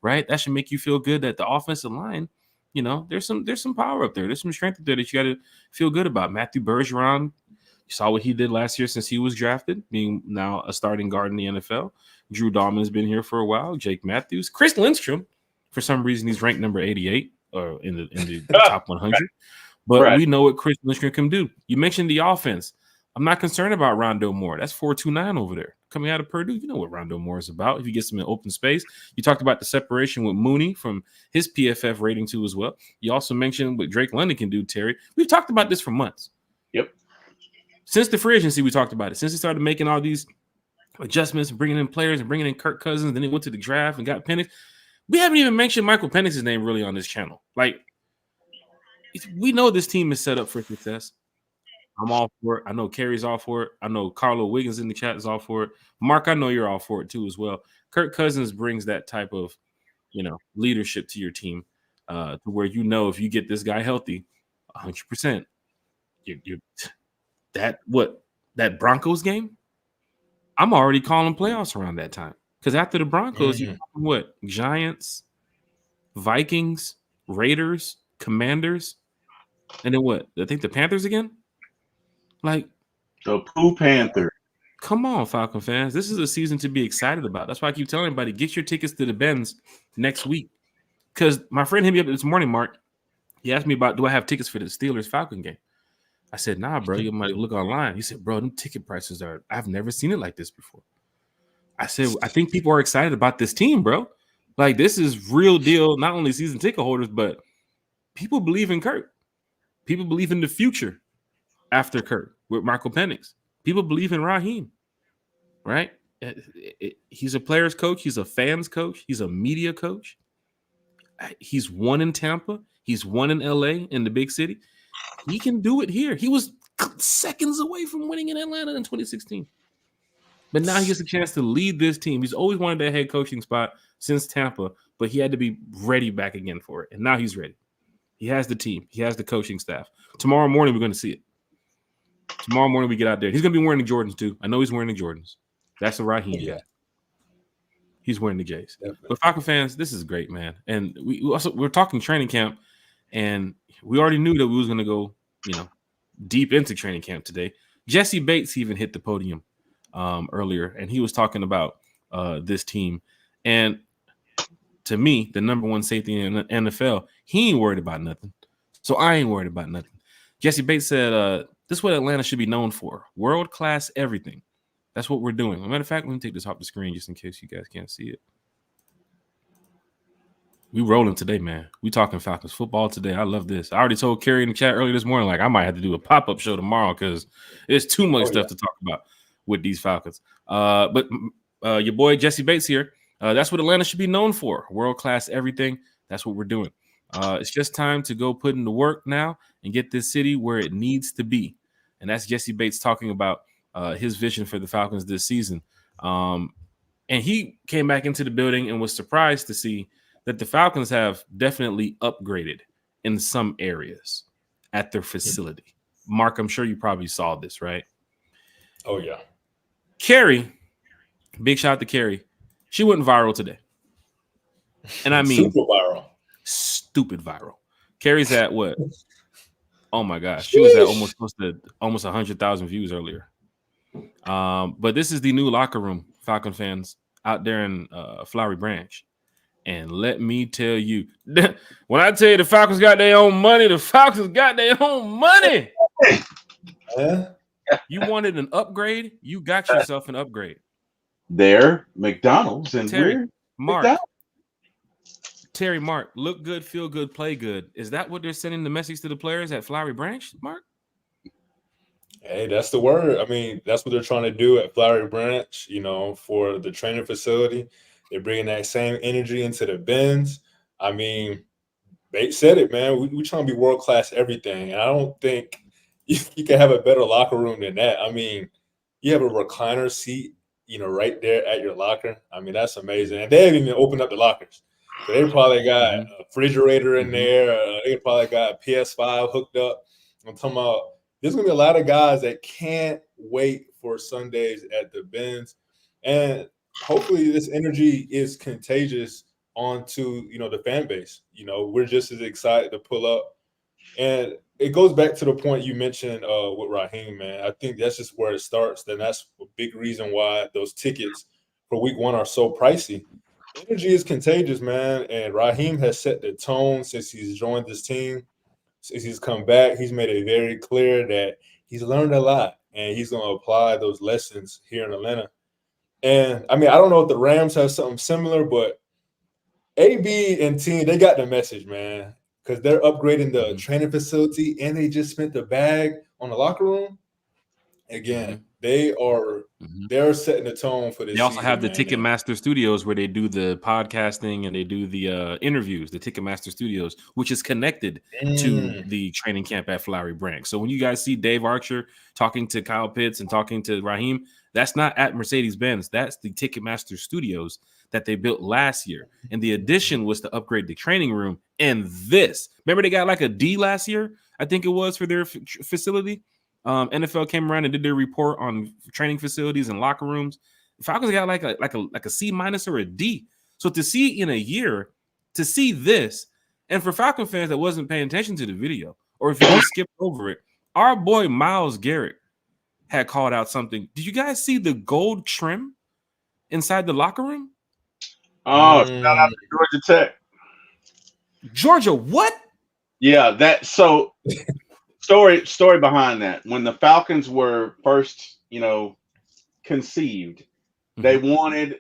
right? That should make you feel good that the offensive line, there's some power up there. There's some strength up there that you got to feel good about. Matthew Bergeron, you saw what he did last year since he was drafted, being now a starting guard in the NFL. Drew Dahlman has been here for a while. Jake Matthews, Chris Lindstrom, for some reason he's ranked number 88 or in the top 100. But we know what Chris Lindstrom can do. You mentioned the offense. I'm not concerned about Rondale Moore. That's 4.29 over there coming out of Purdue. You know what Rondale Moore is about. If he gets him in open space, you talked about the separation with Mooney from his PFF rating too as well. You also mentioned what Drake London can do, Terry. We've talked about this for months. Yep. Since the free agency, we talked about it. Since he started making all these adjustments and bringing in players and bringing in Kirk Cousins, then he went to the draft and got Penix. We haven't even mentioned Michael Penix's name really on this channel. Like, we know this team is set up for success. I'm all for it. I know Kerry's all for it. I know Carlo Wiggins in the chat is all for it. Mark, I know you're all for it too as well. Kirk Cousins brings that type of, leadership to your team to where if you get this guy healthy, 100%, that Broncos game, I'm already calling playoffs around that time. Because after the Broncos, you Giants, Vikings, Raiders, Commanders, and then what? I think the Panthers again? Like the Pooh Panther. Come on, Falcon fans. This is a season to be excited about. That's why I keep telling everybody, get your tickets to the Benz next week. Because my friend hit me up this morning, Mark. He asked me about, do I have tickets for the Steelers-Falcon game? I said, nah, bro. You might look online. He said, bro, them ticket prices I've never seen it like this before. I said, I think people are excited about this team, bro. Like, this is real deal, not only season ticket holders, but people believe in Kirk. People believe in the future after Kirk with Michael Penix. People believe in Raheem, right? He's a player's coach. He's a fan's coach. He's a media coach. He's won in Tampa. He's won in LA, in the big city. He can do it here. He was seconds away from winning in Atlanta in 2016. But now he gets a chance to lead this team. He's always wanted that head coaching spot since Tampa, but he had to be ready back again for it. And now he's ready. He has the team. He has the coaching staff. Tomorrow morning, we're going to see it. Tomorrow morning, we get out there. He's going to be wearing the Jordans, too. I know he's wearing the Jordans. That's the Raheem guy. He's wearing the J's. Definitely. But Falcon fans, this is great, man. And we're talking training camp, and we already knew that we was going to go, deep into training camp today. Jesse Bates even hit the podium earlier, and he was talking about this team. And to me, the number one safety in the NFL, he ain't worried about nothing. So I ain't worried about nothing. Jesse Bates said, this is what Atlanta should be known for. World-class everything. That's what we're doing. As a matter of fact, let me take this off the screen just in case you guys can't see it. We rolling today, man. We talking Falcons football today. I love this. I already told Kerry in the chat earlier this morning, like I might have to do a pop-up show tomorrow because there's too much stuff to talk about with these Falcons. But your boy Jesse Bates here. That's what Atlanta should be known for. World-class everything. That's what we're doing. It's just time to go put in the work now and get this city where it needs to be. And that's Jesse Bates talking about his vision for the Falcons this season. And he came back into the building and was surprised to see that the Falcons have definitely upgraded in some areas at their facility. Mark, I'm sure you probably saw this, right? Oh, yeah. Carrie, big shout out to Carrie. She went viral today. And I mean, super viral. Stupid viral. Carrie's at what? Oh, my gosh. She was at almost 100,000 views earlier. But this is the new locker room, Falcon fans, out there in Flowery Branch. And let me tell you, when I tell you the Falcons got their own money, the Falcons got their own money. You wanted an upgrade? You got yourself an upgrade. They're McDonald's and Terry, Mark. Terry, Mark, look good, feel good, play good. Is that what they're sending the message to the players at Flowery Branch, Mark? Hey, that's the word. I mean, that's what they're trying to do at Flowery Branch, for the training facility. They're bringing that same energy into the Benz. I mean, they said it, man. We're trying to be world-class everything. And I don't think you can have a better locker room than that. I mean, you have a recliner seat, right there at your locker. I mean, that's amazing. And they haven't even opened up the lockers. So they probably got a refrigerator in there. They probably got a PS5 hooked up. I'm talking about there's going to be a lot of guys that can't wait for Sundays at the Benz. And hopefully this energy is contagious onto, the fan base. We're just as excited to pull up. And it goes back to the point you mentioned with Raheem, man. I think that's just where it starts. Then that's a big reason why those tickets for week 1 are so pricey. Energy is contagious, man. And Raheem has set the tone since he's joined this team. Since he's come back, he's made it very clear that he's learned a lot and he's going to apply those lessons here in Atlanta. And, I mean, I don't know if the Rams have something similar, but AB and team, they got the message, man, because they're upgrading the training facility and they just spent the bag on the locker room. Again, they're setting the tone for this. They also have the Ticketmaster Studios where they do the podcasting and they do the interviews, the Ticketmaster Studios, which is connected to the training camp at Flowery Branch. So when you guys see Dave Archer talking to Kyle Pitts and talking to Raheem, that's not at Mercedes-Benz. That's the Ticketmaster Studios that they built last year. And the addition was to upgrade the training room. And this, remember they got like a D last year, I think it was, for their facility. NFL came around and did their report on training facilities and locker rooms. Falcons got like a C- or a D. So to see in a year, to see this, and for Falcon fans that wasn't paying attention to the video, or if you just skipped over it, our boy Myles Garrett had called out something. Did you guys see the gold trim inside the locker room? Oh, shout out to Georgia Tech. Georgia, what? Yeah, that so story behind that. When the Falcons were first, conceived, they wanted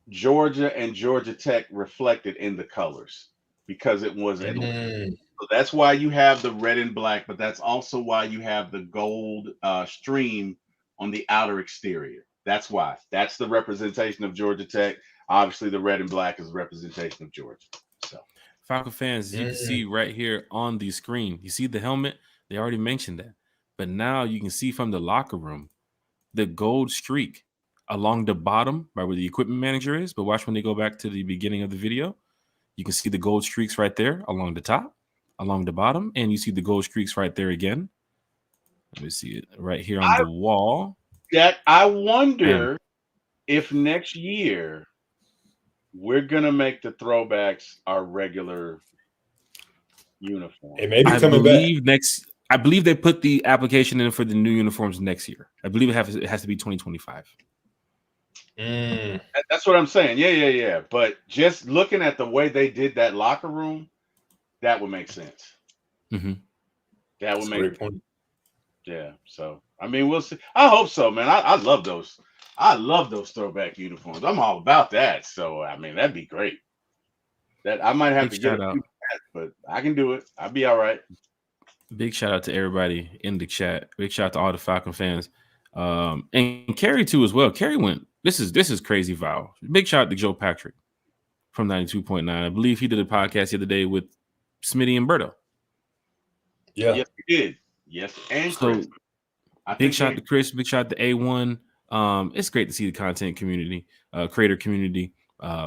Georgia and Georgia Tech reflected in the colors because it was Atlanta. So that's why you have the red and black, but that's also why you have the gold stream on the outer exterior. That's why. That's the representation of Georgia Tech. Obviously, the red and black is a representation of Georgia. So, Falcon fans, you can see right here on the screen, you see the helmet? They already mentioned that. But now you can see from the locker room the gold streak along the bottom, right where the equipment manager is. But watch when they go back to the beginning of the video. You can see the gold streaks right there along the top, along the bottom, and you see the gold streaks right there again. Let me see it right here on the wall. Jack, I wonder if next year we're gonna make the throwbacks our regular uniform. It may be coming back. I believe they put the application in for the new uniforms next year. I believe it has to be 2025. That's what I'm saying. Yeah. But just looking at the way they did that locker room, that would make sense. That would make sense. Yeah. So I mean, we'll see. I hope so, man. I love those. I love those throwback uniforms. I'm all about that. So I mean, that'd be great. That I might have to get a few hats, but I can do it. I'll be all right. Big shout out to everybody in the chat. Big shout out to all the Falcon fans. And Kerry too as well. Kerry went. This is crazy, Val. Big shout out to Joe Patrick from 92.9. I believe he did a podcast the other day with Smitty and Berto. Yeah. Yes, he did. Yes, and Chris. Big shout out to Chris. Big shout out to A1. It's great to see the content community, creator community,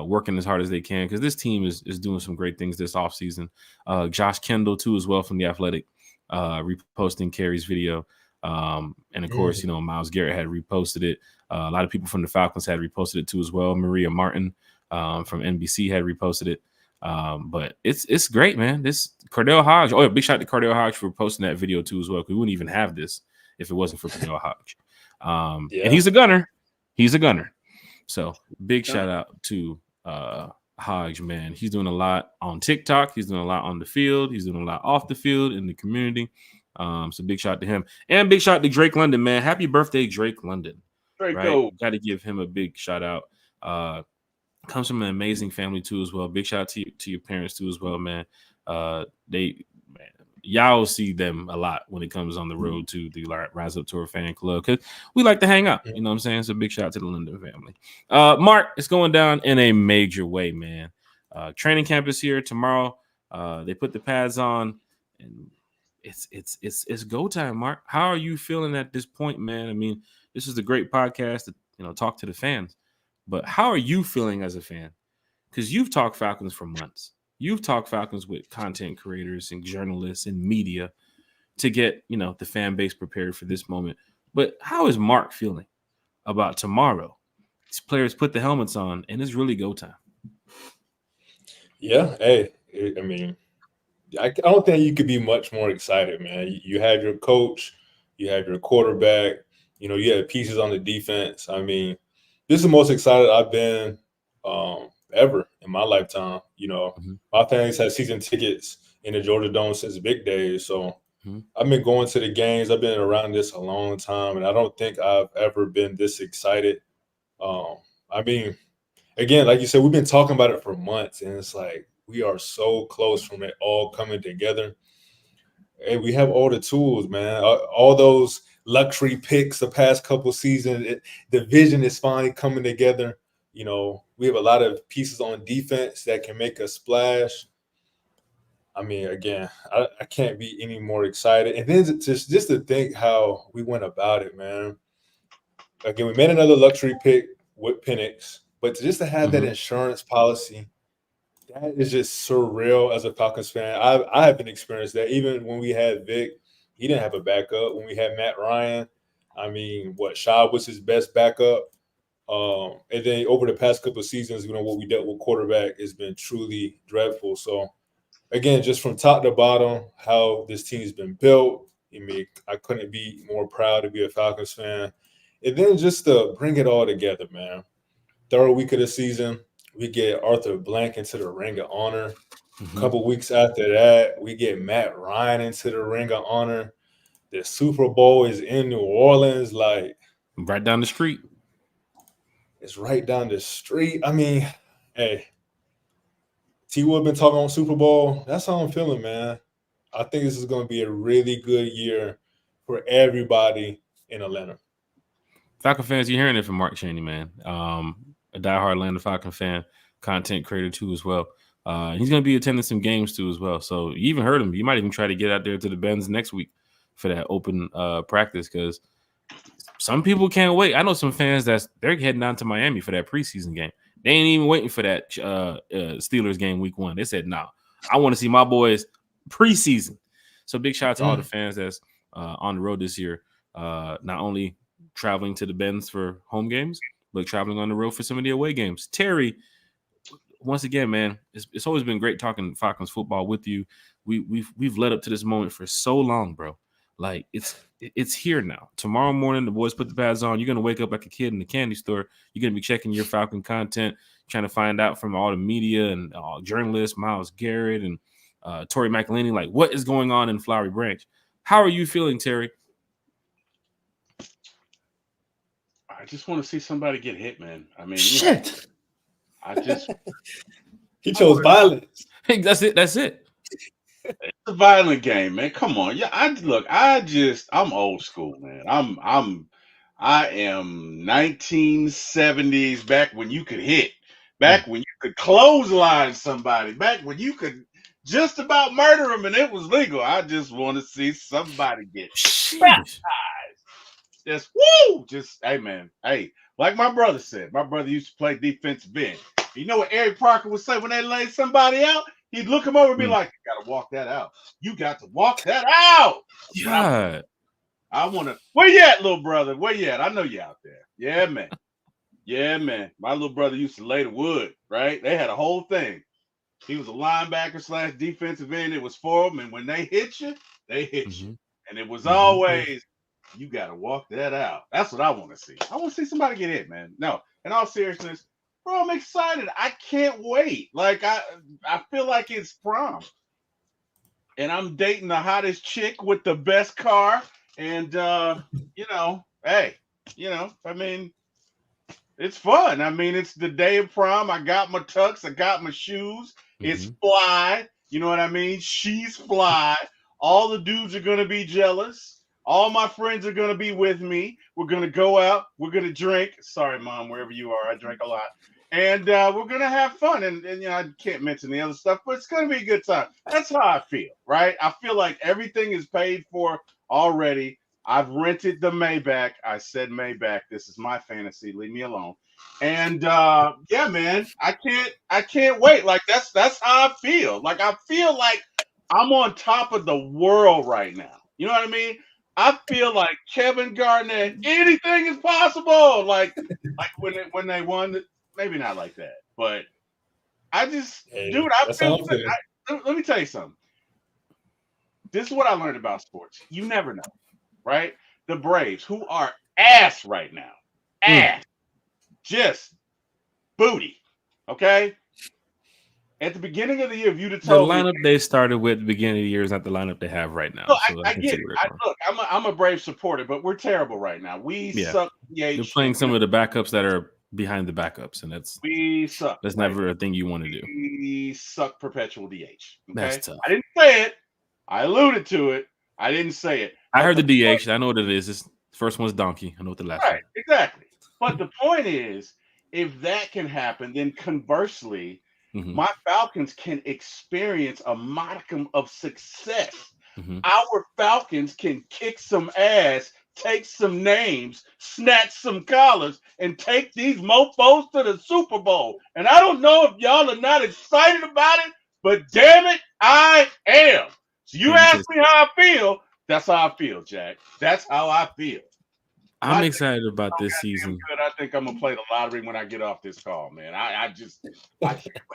working as hard as they can because this team is doing some great things this offseason. Josh Kendall too as well from The Athletic, reposting Kerry's video. And of course, Myles Garrett had reposted it. A lot of people from the Falcons had reposted it too as well. Maria Martin from NBC had reposted it. But it's great, man. This Cordell Hodge. Oh, yeah, big shout out to Cordell Hodge for posting that video too as well. We wouldn't even have this if it wasn't for Cordell Hodge. And he's a gunner. He's a gunner. So big shout out to Hodge, man. He's doing a lot on TikTok. He's doing a lot on the field. He's doing a lot off the field in the community. So big shout out to him. And big shout out to Drake London, man. Happy birthday, Drake London. Right? Got to give him a big shout out. Comes from an amazing family too as well. Big shout out to your parents too as well, man. Y'all see them a lot when it comes on the road to the Rise Up Tour fan club because we like to hang out. You know what I'm saying? So big shout out to the Linden family. Mark, it's going down in a major way, man. Training camp is here tomorrow. They put the pads on, and it's go time. Mark, how are you feeling at this point, man? I mean, this is a great podcast to talk to the fans, but how are you feeling as a fan? Because you've talked Falcons for months. You've talked Falcons with content creators and journalists and media to get, the fan base prepared for this moment. But how is Mark feeling about tomorrow? These players put the helmets on, and it's really go time. Yeah, hey, I mean, I don't think you could be much more excited, man. You have your coach, you have your quarterback, you have pieces on the defense. I mean, this is the most excited I've been ever in my lifetime. My family's had season tickets in the Georgia Dome since big days. So I've been going to the games. I've been around this a long time, and I don't think I've ever been this excited. I mean, again, like you said, we've been talking about it for months, and it's like we are so close from it all coming together. And we have all the tools, man. All those luxury picks the past couple seasons, the vision is finally coming together. We have a lot of pieces on defense that can make a splash. I mean, again, I can't be any more excited. And then just to think how we went about it, man. Again, we made another luxury pick with Penix, but just to have that insurance policy, that is just surreal as a Falcons fan. I haven't experienced that. Even when we had Vic, he didn't have a backup. When we had Matt Ryan, I mean, Shaw was his best backup. And then over the past couple of seasons, what we dealt with quarterback has been truly dreadful. So, again, just from top to bottom, how this team's been built, I mean, I couldn't be more proud to be a Falcons fan. And then just to bring it all together, man. Third week of the season, we get Arthur Blank into the Ring of Honor. A couple weeks after that, we get Matt Ryan into the Ring of Honor. The Super Bowl is in New Orleans. Like, right down the street. It's right down the street. I mean, hey, T Wood been talking on Super Bowl. That's how I'm feeling, man. I think this is going to be a really good year for everybody in Atlanta. Falcon fans, you're hearing it from Mark Chaney, man. A diehard Atlanta Falcon fan, content creator too as well. He's going to be attending some games too as well. So you even heard him. You might even try to get out there to the Benz next week for that open practice, because some people can't wait. I know some fans they're heading down to Miami for that preseason game. They ain't even waiting for that Steelers game week 1. They said, "Nah, I want to see my boys preseason." So big shout out to all the fans that's on the road this year. Not only traveling to the Benz for home games, but traveling on the road for some of the away games. Terry, once again, man, it's always been great talking Falcons football with you. We've led up to this moment for so long, bro. Like, it's here now. Tomorrow morning, the boys put the pads on. You're gonna wake up like a kid in the candy store. You're gonna be checking your Falcon content, trying to find out from all the media and journalists, Myles Garrett and Tori McElhaney, like, what is going on in Flowery Branch. How are you feeling, Terry? I just want to see somebody get hit, man. I mean, shit. I just he chose violence. Hey, that's it. That's it. It's a violent game, man. Come on. Yeah, I'm old school, man. I am 1970s, back when you could hit, back when you could clothesline somebody, back when you could just about murder them and it was legal. I just want to see somebody get baptized. Just woo! Just, hey, man. Hey, like my brother said, my brother used to play defensive end. You know what Eric Parker would say when they laid somebody out? He'd look him over and be like, "You got to walk that out. You got to walk that out." Yeah. I want to. Where you at, little brother? Where you at? I know you out there. Yeah, man. Yeah, man. My little brother used to lay the wood, right? They had a whole thing. He was a linebacker / defensive end. It was for them. And when they hit you, they hit you. And it was always, you got to walk that out. That's what I want to see. I want to see somebody get hit, man. No, in all seriousness, bro, I'm excited. I can't wait. Like, I feel like it's prom. And I'm dating the hottest chick with the best car. And, hey, I mean, it's fun. I mean, it's the day of prom. I got my tux. I got my shoes. It's fly. You know what I mean? She's fly. All the dudes are going to be jealous. All my friends are going to be with me. We're going to go out. We're going to drink. Sorry, Mom, wherever you are. I drink a lot. And we're going to have fun. And I can't mention the other stuff, but it's going to be a good time. That's how I feel, right? I feel like everything is paid for already. I've rented the Maybach. I said Maybach. This is my fantasy. Leave me alone. And yeah, man, I can't wait. Like, that's how I feel. Like, I feel like I'm on top of the world right now. You know what I mean? I feel like Kevin Garnett, anything is possible. Like when they won, maybe not like that, but I just, dude, I feel. Let me tell you something. This is what I learned about sports. You never know, right? The Braves, who are ass right now, just booty. Okay. At the beginning of the year, if you'd have told the lineup me, they started with at the beginning of the year is not the lineup they have right now. Look, I get it. Look, I'm a Brave supporter, but we're terrible right now. We suck. You're playing some of the backups that are behind the backups, and we suck. That's never a thing you want to do. We suck perpetual DH. Okay? That's tough. I didn't say it. I alluded to it. I didn't say it. I heard the DH. I know what it is. This first one's Donkey. I know what the last one. Right, exactly. But the point is, if that can happen, then conversely, my Falcons can experience a modicum of success. Our Falcons can kick some ass, take some names, snatch some collars, and take these mofos to the Super Bowl. And I don't know if y'all are not excited about it, but damn it, I am. So you ask me how I feel, that's how I feel, Jack. That's how I feel. I'm excited about this season. Good, I think I'm gonna play the lottery when I get off this call, man. I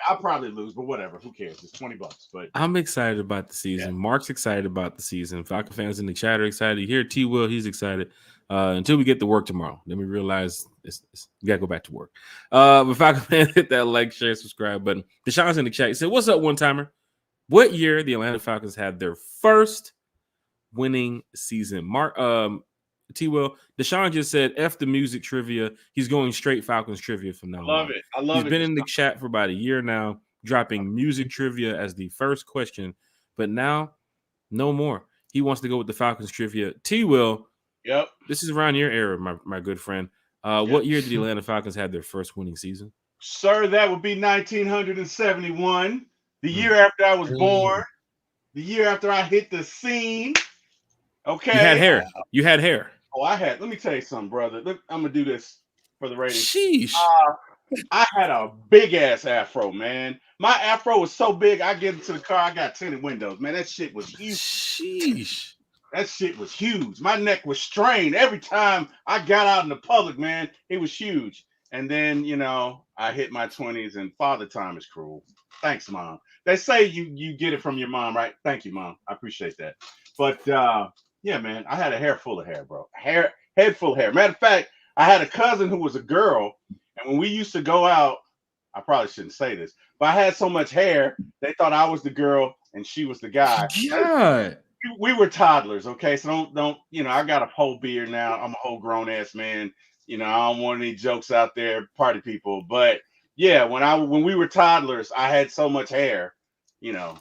I'll probably lose, but whatever. Who cares? It's $20. But I'm excited about the season. Yeah. Mark's excited about the season. Falcon fans in the chat are excited. Here, T. Will, he's excited. Until we get to work tomorrow, then we realize we gotta go back to work. But Falcon fans, hit that like, share, subscribe button. Deshaun's in the chat. He said, "What's up, one timer? What year the Atlanta Falcons had their first winning season?" Mark, T. Will, Deshaun just said, "F the music trivia." He's going straight Falcons trivia from now on. love it. I love He's it. been in the chat for about a year now, dropping music trivia as the first question, but now no more. He wants to go with the Falcons trivia. T. Will, Yep. this is around your era, my good friend. What year did the Atlanta Falcons have their first winning season? Sir, that would be 1971. The year after I was born. The year after I hit the scene. Okay. You had hair. You had hair. Oh, let me tell you something, brother. I'm gonna do this for the ratings. Sheesh. I had a big ass afro, man. My afro was so big, I get into the car, I got tinted windows, man. That shit was huge. Sheesh. That shit was huge. My neck was strained every time I got out in the public, man. It was huge. And then, I hit my 20s, and father time is cruel. Thanks, Mom. They say you get it from your mom, right? Thank you, Mom. I appreciate that. But yeah, man, I had a head full of hair, bro. Head full of hair. Matter of fact, I had a cousin who was a girl, and when we used to go out, I probably shouldn't say this, but I had so much hair, they thought I was the girl and she was the guy. God. We were toddlers, okay? So don't, I got a whole beard now. I'm a whole grown ass man. I don't want any jokes out there, party people. But yeah, when we were toddlers, I had so much hair. I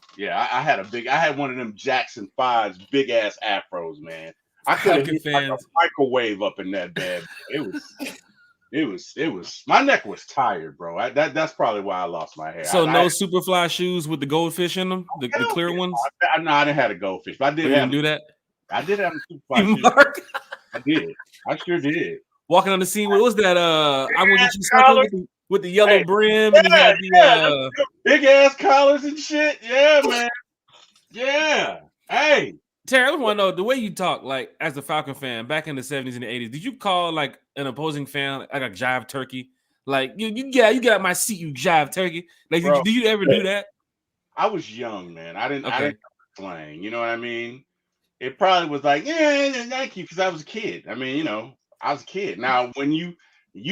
had one of them Jackson 5's big ass afros, man. I could have like a microwave up in that bed. It was my neck was tired, bro. That's probably why I lost my hair. So no Superfly shoes with the goldfish in them, the clear ones. I didn't have a goldfish, but I did have. Do that. I did have a Superfly shoe. I did. I sure did. Walking on the scene. What was that? I want to get you something with the yellow brim. And he had the big ass collars and shit. Yeah, man. Yeah. Hey. Terry, I want to know the way you talk, like as a Falcon fan back in the 70s and the 80s. Did you call like an opposing fan like a jive turkey? Like you got my seat, you jive turkey. Like, bro, did you ever do that? I was young, man. I didn't know slang. You know what I mean? It probably was like, yeah, thank you, because I was a kid. I mean, I was a kid. Now, when you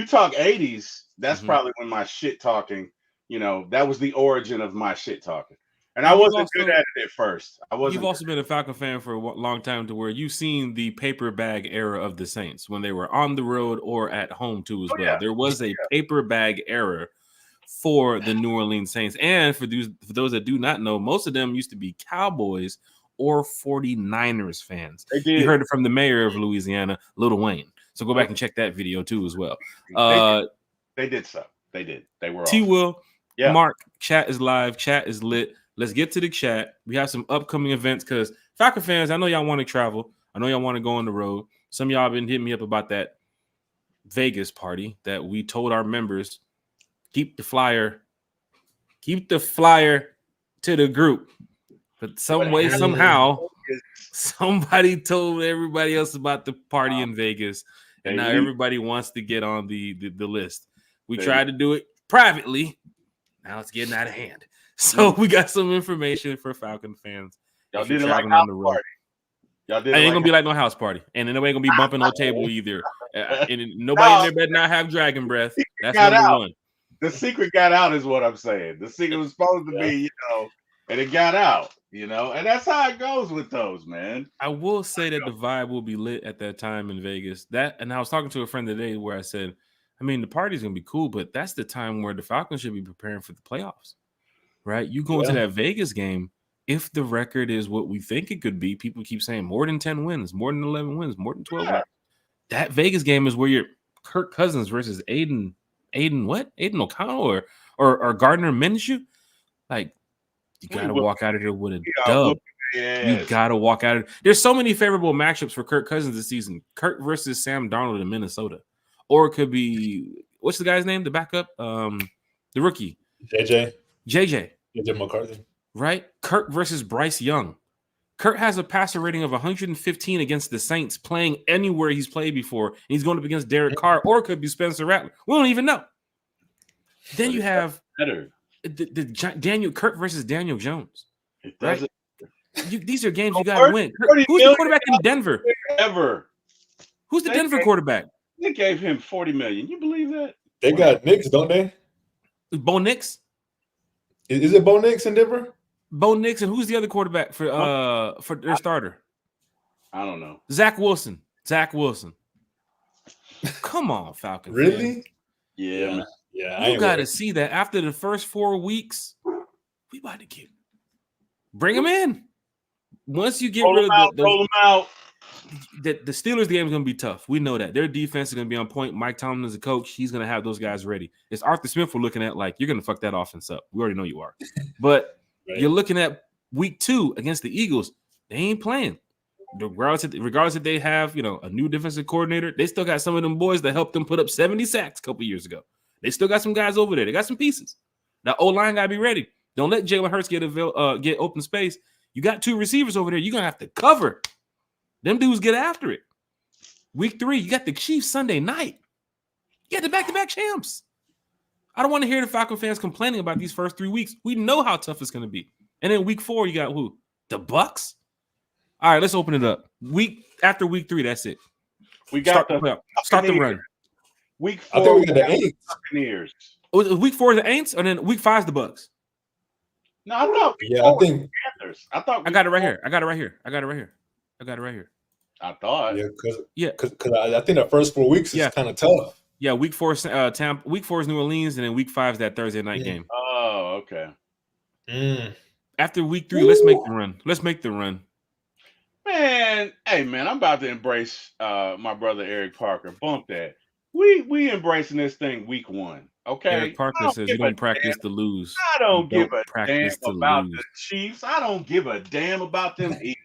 talk 80s, that's probably when my shit talking. That was the origin of my shit talking. And I wasn't good at it at first. You've also been a Falcon fan for a long time, to where you've seen the paper bag era of the Saints when they were on the road or at home too as well. Yeah. There was a paper bag era for the New Orleans Saints. And for those that do not know, most of them used to be Cowboys or 49ers fans. You heard it from the mayor of Louisiana, Lil Wayne. So go back and check that video too as well. They did so. They did. They were T. Will. Yeah. Mark, chat is live. Chat is lit. Let's get to the chat. We have some upcoming events because Falcon fans, I know y'all want to travel. I know y'all want to go on the road. Some of y'all been hitting me up about that Vegas party that we told our members, keep the flyer to the group. But somehow, somebody told everybody else about the party in Vegas, and now everybody wants to get on the list. We tried to do it privately. Now it's getting out of hand. So we got some information for Falcon fans. Y'all did it like house party. Y'all did. It ain't gonna be like no house party, and then nobody gonna be bumping no table either. And nobody in there better not have dragon breath. That's number one. The secret got out, is what I'm saying. The secret was supposed to be, and it got out, and that's how it goes with those, man. I will say that the vibe will be lit at that time in Vegas. And I was talking to a friend today where I said, I mean, the party's gonna be cool, but that's the time where the Falcons should be preparing for the playoffs. Right, you go into that Vegas game. If the record is what we think it could be, people keep saying more than 10 wins, more than 11 wins, more than 12 wins. That Vegas game is where you're Kirk Cousins versus Aiden O'Connell or Gardner Minshew. Like, you gotta walk out of there with a dub. You gotta walk out of. There's so many favorable matchups for Kirk Cousins this season. Kirk versus Sam Darnold in Minnesota, or it could be what's the guy's name? The backup, the rookie, JJ JJ McCarthy. Right? Kirk versus Bryce Young. Kirk has a passer rating of 115 against the Saints, playing anywhere he's played before. And he's going up against Derek Carr, or it could be Spencer Rattler. We don't even know. Then you have the Daniel Kirk versus Daniel Jones. It doesn't. Right? These are games you got to win. Who's the quarterback in Denver? Who's the Denver quarterback? They gave him $40 million. You believe that? They got Nix, don't they? Bo Nix. Is it Bo Nix in Denver? Bo Nix, and who's the other quarterback for their starter? I don't know. Zach Wilson. Come on, Falcons. Really? Man. Yeah. Yeah. You got to see that after the first 4 weeks, we about to bring them in. Once you get rid of roll them out. The Steelers game is going to be tough. We know that. Their defense is going to be on point. Mike Tomlin is a coach. He's going to have those guys ready. It's Arthur Smith we're looking at like, you're going to fuck that offense up. We already know you are. But you're looking at week 2 against the Eagles. They ain't playing. Regardless if they have, a new defensive coordinator, they still got some of them boys that helped them put up 70 sacks a couple years ago. They still got some guys over there. They got some pieces. That O-line got to be ready. Don't let Jalen Hurts get open space. You got 2 receivers over there. You're going to have to cover. Them dudes get after it. Week 3, you got the Chiefs Sunday night. You got the back-to-back champs. I don't want to hear the Falcon fans complaining about these first 3 weeks. We know how tough it's going to be. And then week 4, you got who? The Bucks? All right, let's open it up. After week 3, that's it. We got start the run. Week 4, I think we got the Aints. Buccaneers. Week 4 is the Aints, and then week 5 is the Bucks. No, I thought. I think. Panthers. I thought. I got it right here. I got it right here. I thought. Because I think the first 4 weeks is kind of tough. Yeah, week 4 is Tampa. Week 4 is New Orleans, and then week 5 is that Thursday night game. Oh, okay. After week 3, let's make the run. Man, I'm about to embrace my brother Eric Parker. Bump that. We embracing this thing week 1. Okay. Eric Parker says you don't practice to lose. I don't give a damn about the Chiefs. I don't give a damn about them either.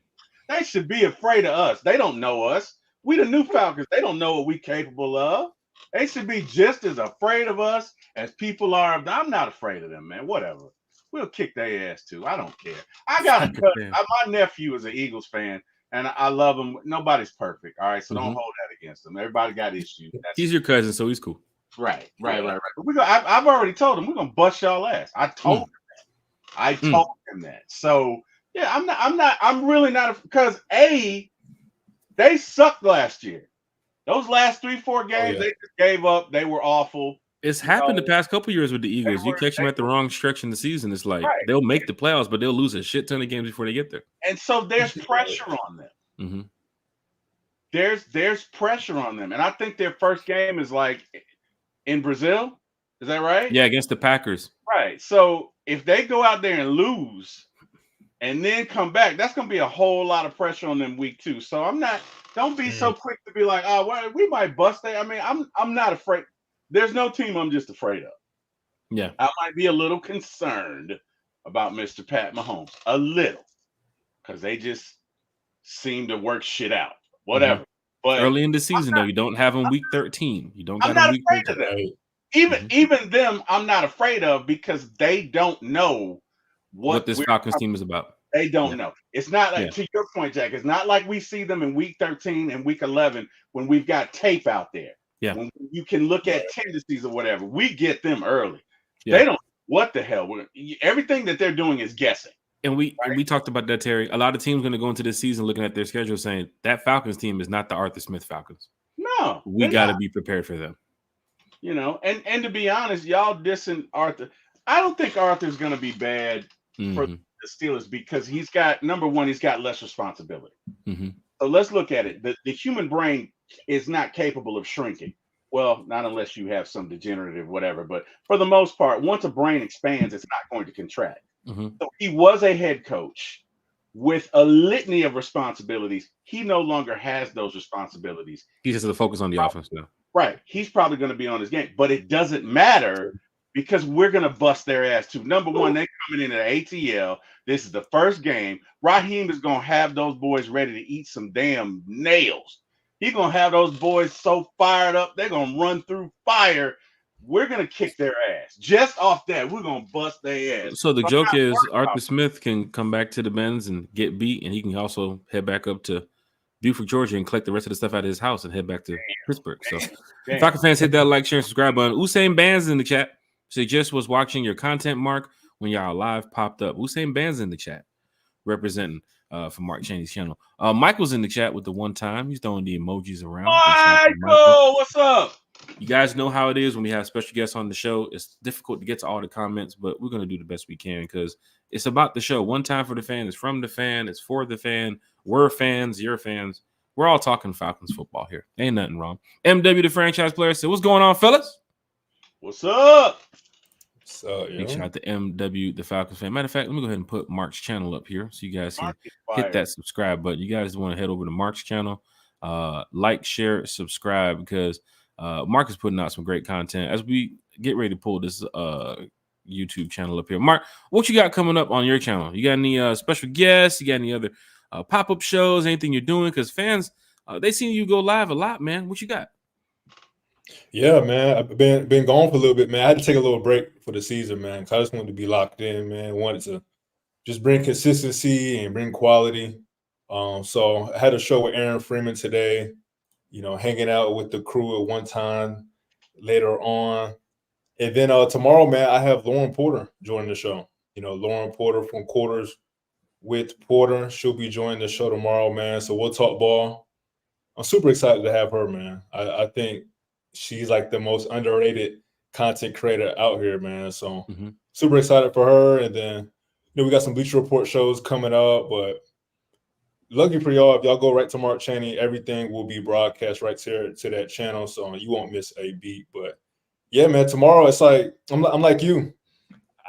They should be afraid of us. They don't know us. We the new Falcons. They don't know what we capable of. They should be just as afraid of us as people are. I'm not afraid of them, man. Whatever. We'll kick their ass too. I don't care. I got a cousin. My nephew is an Eagles fan, and I love him. Nobody's perfect. All right, so don't hold that against them. Everybody got issues. He's your cousin, so he's cool. Right. I've already told him we're gonna bust y'all ass. I told him that. I told him that. So yeah, I'm really not because they sucked last year. Those last 3-4 games, they just gave up. They were awful. It's happened the past couple years with the Eagles. You catch them at the wrong stretch in the season. It's like they'll make the playoffs, but they'll lose a shit ton of games before they get there. And so there's pressure on them. There's pressure on them, and I think their first game is like in Brazil. Is that right? Yeah, against the Packers. Right. So if they go out there and lose and then come back, that's going to be a whole lot of pressure on them week 2. So don't be so quick to be like, oh, well, we might bust that. I mean, I'm not afraid. There's no team I'm just afraid of. Yeah. I might be a little concerned about Mr. Pat Mahomes. A little. Because they just seem to work shit out. Whatever. But early in the season, though, you don't have them week 13. You don't got them week 13. Even them, I'm not afraid of because they don't know what this Falcons team is about. They don't know. It's not like to your point, Jack. It's not like we see them in week 13 and week 11 when we've got tape out there. Yeah, when you can look at tendencies or whatever. We get them early. Yeah. They don't. What the hell? Everything that they're doing is guessing. And we talked about that, Terry. A lot of teams going to go into this season looking at their schedule saying that Falcons team is not the Arthur Smith Falcons. No, we got to be prepared for them. And to be honest, y'all dissing Arthur. I don't think Arthur's going to be bad for the Steelers because he's got less responsibility. So let's look at it. The human brain is not capable of shrinking. Well, not unless you have some degenerative whatever. But for the most part, once a brain expands, it's not going to contract. So he was a head coach with a litany of responsibilities. He no longer has those responsibilities. He just has to focus on the offense now. Right. He's probably going to be on his game. But it doesn't matter because we're going to bust their ass too. Number one, they're coming in at ATL. This is the first game. Raheem is going to have those boys ready to eat some damn nails. He's going to have those boys so fired up, they're going to run through fire we're gonna kick their ass. Just off that, we're gonna bust their ass. So the joke is Arthur Smith can come back to the Benz and get beat, and he can also head back up to Beaufort, Georgia, and collect the rest of the stuff out of his house and head back to Pittsburgh. So, Falcon fans, hit that like, share, and subscribe button. Usain Bands in the chat. So just was watching your content, Mark, when y'all live popped up. Usain Bands in the chat, representing for Mark Cheney's channel. Michael's in the chat with the one time. He's throwing the emojis around. Michael, what's up? You guys know how it is when we have special guests on the show. It's difficult to get to all the comments, but we're going to do the best we can because it's about the show. One time for the fan. It's from the fan. It's for the fan. We're fans. You're fans. We're all talking Falcons football here. Ain't nothing wrong. MW, the franchise player, said, what's going on, fellas? What's up? So, big shout out to MW, the Falcons fan. Matter of fact, let me go ahead and put Mark's channel up here so you guys can hit that subscribe button. You guys want to head over to Mark's channel, like, share, subscribe, because Mark is putting out some great content as we get ready to pull this YouTube channel up here. Mark, what you got coming up on your channel? You got any special guests? You got any other pop-up shows? Anything you're doing? Because fans, they seen you go live a lot, man. What you got? Yeah, man. I've been gone for a little bit, man. I had to take a little break for the season, man, because I just wanted to be locked in, man. Wanted to just bring consistency and bring quality. So I had a show with Aaron Freeman today, you know, hanging out with the crew at one time later on. And then tomorrow, man, I have Lauren Porter joining the show. You know, Lauren Porter from Quarters with Porter. She'll be joining the show tomorrow, man. So we'll talk ball. I'm super excited to have her, man. I think she's like the most underrated content creator out here, man. So super excited for her. And then, you know, we got some Bleacher Report shows coming up, but lucky for y'all, if y'all go right to Mark Cheney, everything will be broadcast right to that channel, so you won't miss a beat. But yeah, man, tomorrow it's like I'm like you.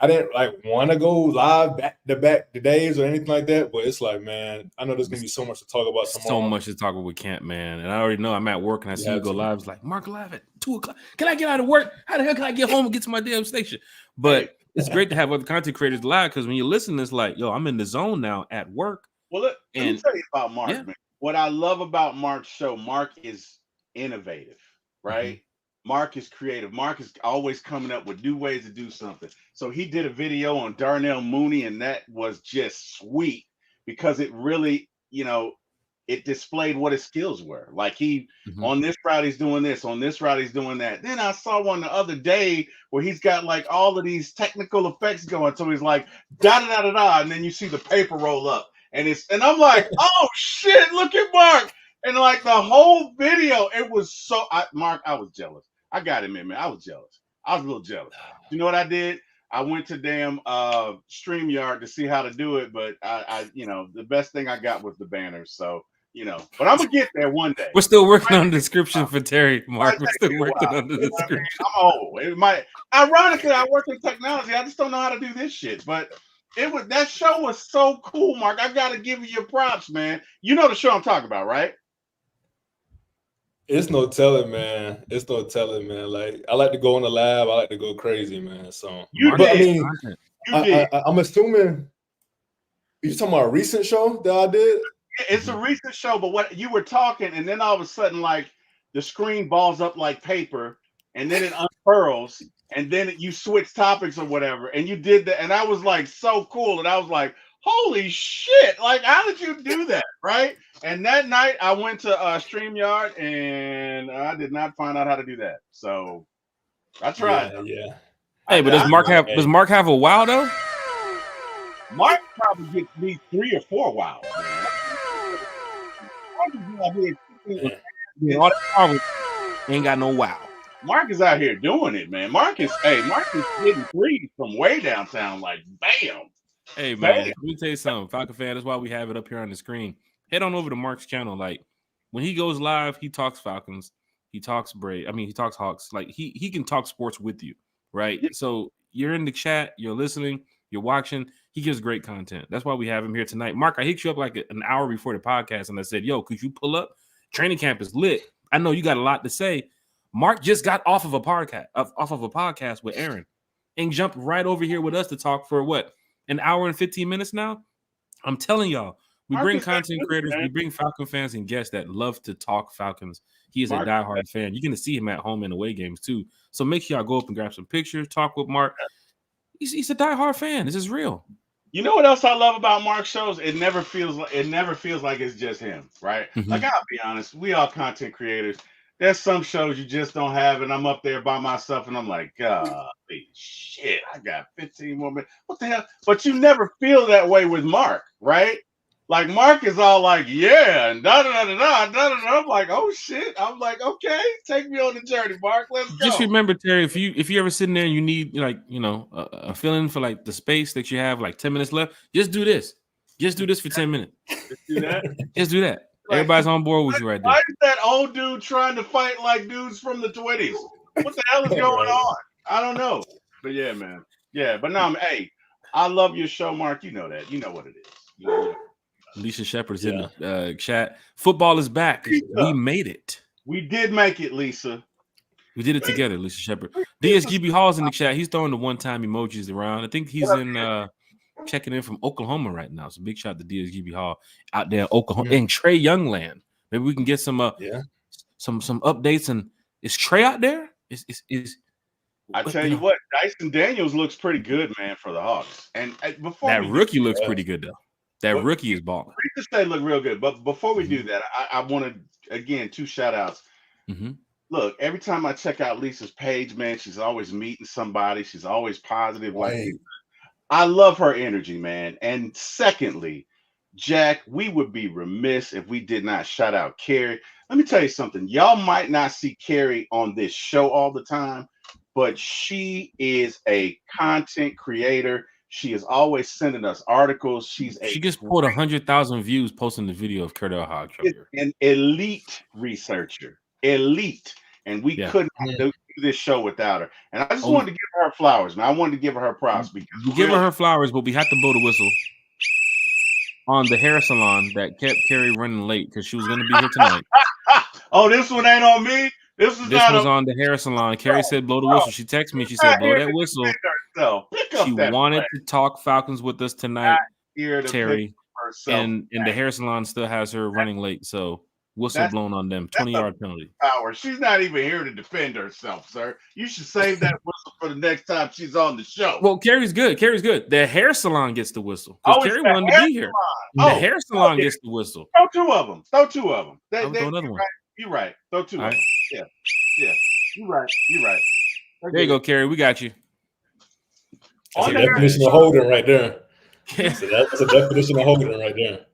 I didn't like want to go live back to back days or anything like that, but it's like, man, I know there's gonna be so much to talk about tomorrow. So much to talk about with Camp, man. And I already know I'm at work and I see you go live. It's like, Mark live at 2:00. Can I get out of work? How the hell can I get home and get to my damn station? But it's great to have other content creators live because when you listen, it's like, yo, I'm in the zone now at work. Well, let me tell you about Mark, man. What I love about Mark's show, Mark is innovative, right? Mark is creative. Mark is always coming up with new ways to do something. So he did a video on Darnell Mooney, and that was just sweet because it really, you know, it displayed what his skills were. Like he, on this route, he's doing this. On this route, he's doing that. Then I saw one the other day where he's got like all of these technical effects going. So he's like, da-da-da-da-da, and then you see the paper roll up. And I'm like, oh shit, look at Mark. And like the whole video, it was so Mark, I was jealous. I got him in, man. I was jealous. I was a little jealous. You know what I did? I went to damn StreamYard to see how to do it, but I you know, the best thing I got was the banners. So, you know, but I'm gonna get there one day. We're still working on the description for Terry, Mark. We're still working on the description. I'm old. It might ironically, I work in technology. I just don't know how to do this shit. But that show was so cool, Mark. I gotta give you your props, man. You know the show I'm talking about, right? It's no telling, man. It's no telling, man. Like I like to go in the lab. I like to go crazy, man. So I'm assuming you're talking about a recent show that I did. It's a recent show, but what you were talking, and then all of a sudden, like the screen balls up like paper, and then it unfurls, and then you switch topics or whatever, and you did that, and that was like so cool, and I was like, holy shit, like how did you do that, right? And that night I went to StreamYard and I did not find out how to do that. So I tried. Yeah. Hey, but does Mark have a wow though? Mark probably gets me 3 or 4 wows, man. Ain't got no wow. Mark is out here doing it, man. Mark is hitting threes from way downtown, like bam. Hey man, let me tell you something, Falcon fan. That's why we have it up here on the screen. Head on over to Mark's channel. Like when he goes live, he talks Falcons, he talks he talks Hawks. Like he can talk sports with you, right? So you're in the chat, you're listening, you're watching. He gives great content. That's why we have him here tonight. Mark, I hit you up like an hour before the podcast, and I said, "Yo, could you pull up? Training camp is lit. I know you got a lot to say." Mark just got off of a podcast with Aaron, and jumped right over here with us to talk for what? An hour and 15 minutes now. I'm telling y'all, we bring content creators, we bring Falcon fans and guests that love to talk Falcons He is Mark, a diehard fan. You're going to see him at home and away games too. So make sure y'all go up and grab some pictures, talk with Mark. He's a diehard fan. This is real. You know what else I love about Mark's shows? It never feels like it's just him, right? Mm-hmm. Like, I'll be honest, we all content creators. There's some shows you just don't have, and I'm up there by myself, and I'm like, God, shit, I got 15 more minutes. What the hell? But you never feel that way with Mark, right? Like, Mark is all like, yeah, and da-da-da-da-da. I'm like, oh, shit. I'm like, okay, take me on the journey, Mark. Let's go. Just remember, Terry, if you ever sitting there and you need, like, a feeling for, like, the space that you have, like 10 minutes left, just do this. Just do this for 10 minutes. Just do that. Just do that. Like, everybody's on board with you right there. Why is that old dude trying to fight like dudes from the 20s? What the hell is going on? I don't know. But yeah, man. Yeah, but no, hey, I love your show, Mark. You know that. You know what it is. You know. Lisa Shepard's in the chat. Football is back. We made it. We did make it, Lisa. We did it together, Lisa Shepard. DSGB Hall's in the chat. He's throwing the one-time emojis around. I think he's in checking in from Oklahoma right now. So big shout to DSGB Hall out there in Oklahoma. And Trey Youngland. Maybe we can get some some updates. And is Trey out there? I tell you what, Dyson Daniels looks pretty good, man, for the Hawks. And before that rookie looks pretty good though. That rookie is balling. They look real good. But before we do that, I want to, again, 2 shout outs. Look, every time I check out Lisa's page, man, she's always meeting somebody. She's always positive. Like, I love her energy, man. And secondly, Jack, we would be remiss if we did not shout out Carrie. Let me tell you something. Y'all might not see Carrie on this show all the time, but she is a content creator. She is always sending us articles. She just pulled 100,000 views posting the video of Cordell Hogg. An elite researcher, elite, and we couldn't do this show without her. And I just wanted to give her flowers, man. I wanted to give her props because we give her flowers, but we have to blow the whistle on the hair salon that kept Carrie running late because she was going to be here tonight. Oh, this one ain't on me. This was on the hair salon. Carrie said, blow the whistle. She texted me. She said, blow that whistle. She wanted to talk Falcons with us tonight, Terry. And the hair salon still has her running late. So whistle blown on them. 20-yard penalty. She's not even here to defend herself, sir. You should save that whistle for the next time she's on the show. Well, Carrie's good. The hair salon gets the whistle. Because Carrie wanted to be here. The hair salon gets the whistle. Throw 2 of them. Throw another one. You're right. Throw 2 of them. Yeah. You're right. There you go, Carrie. We got you. That's a definition of holding right there. So that's a definition of holding right there.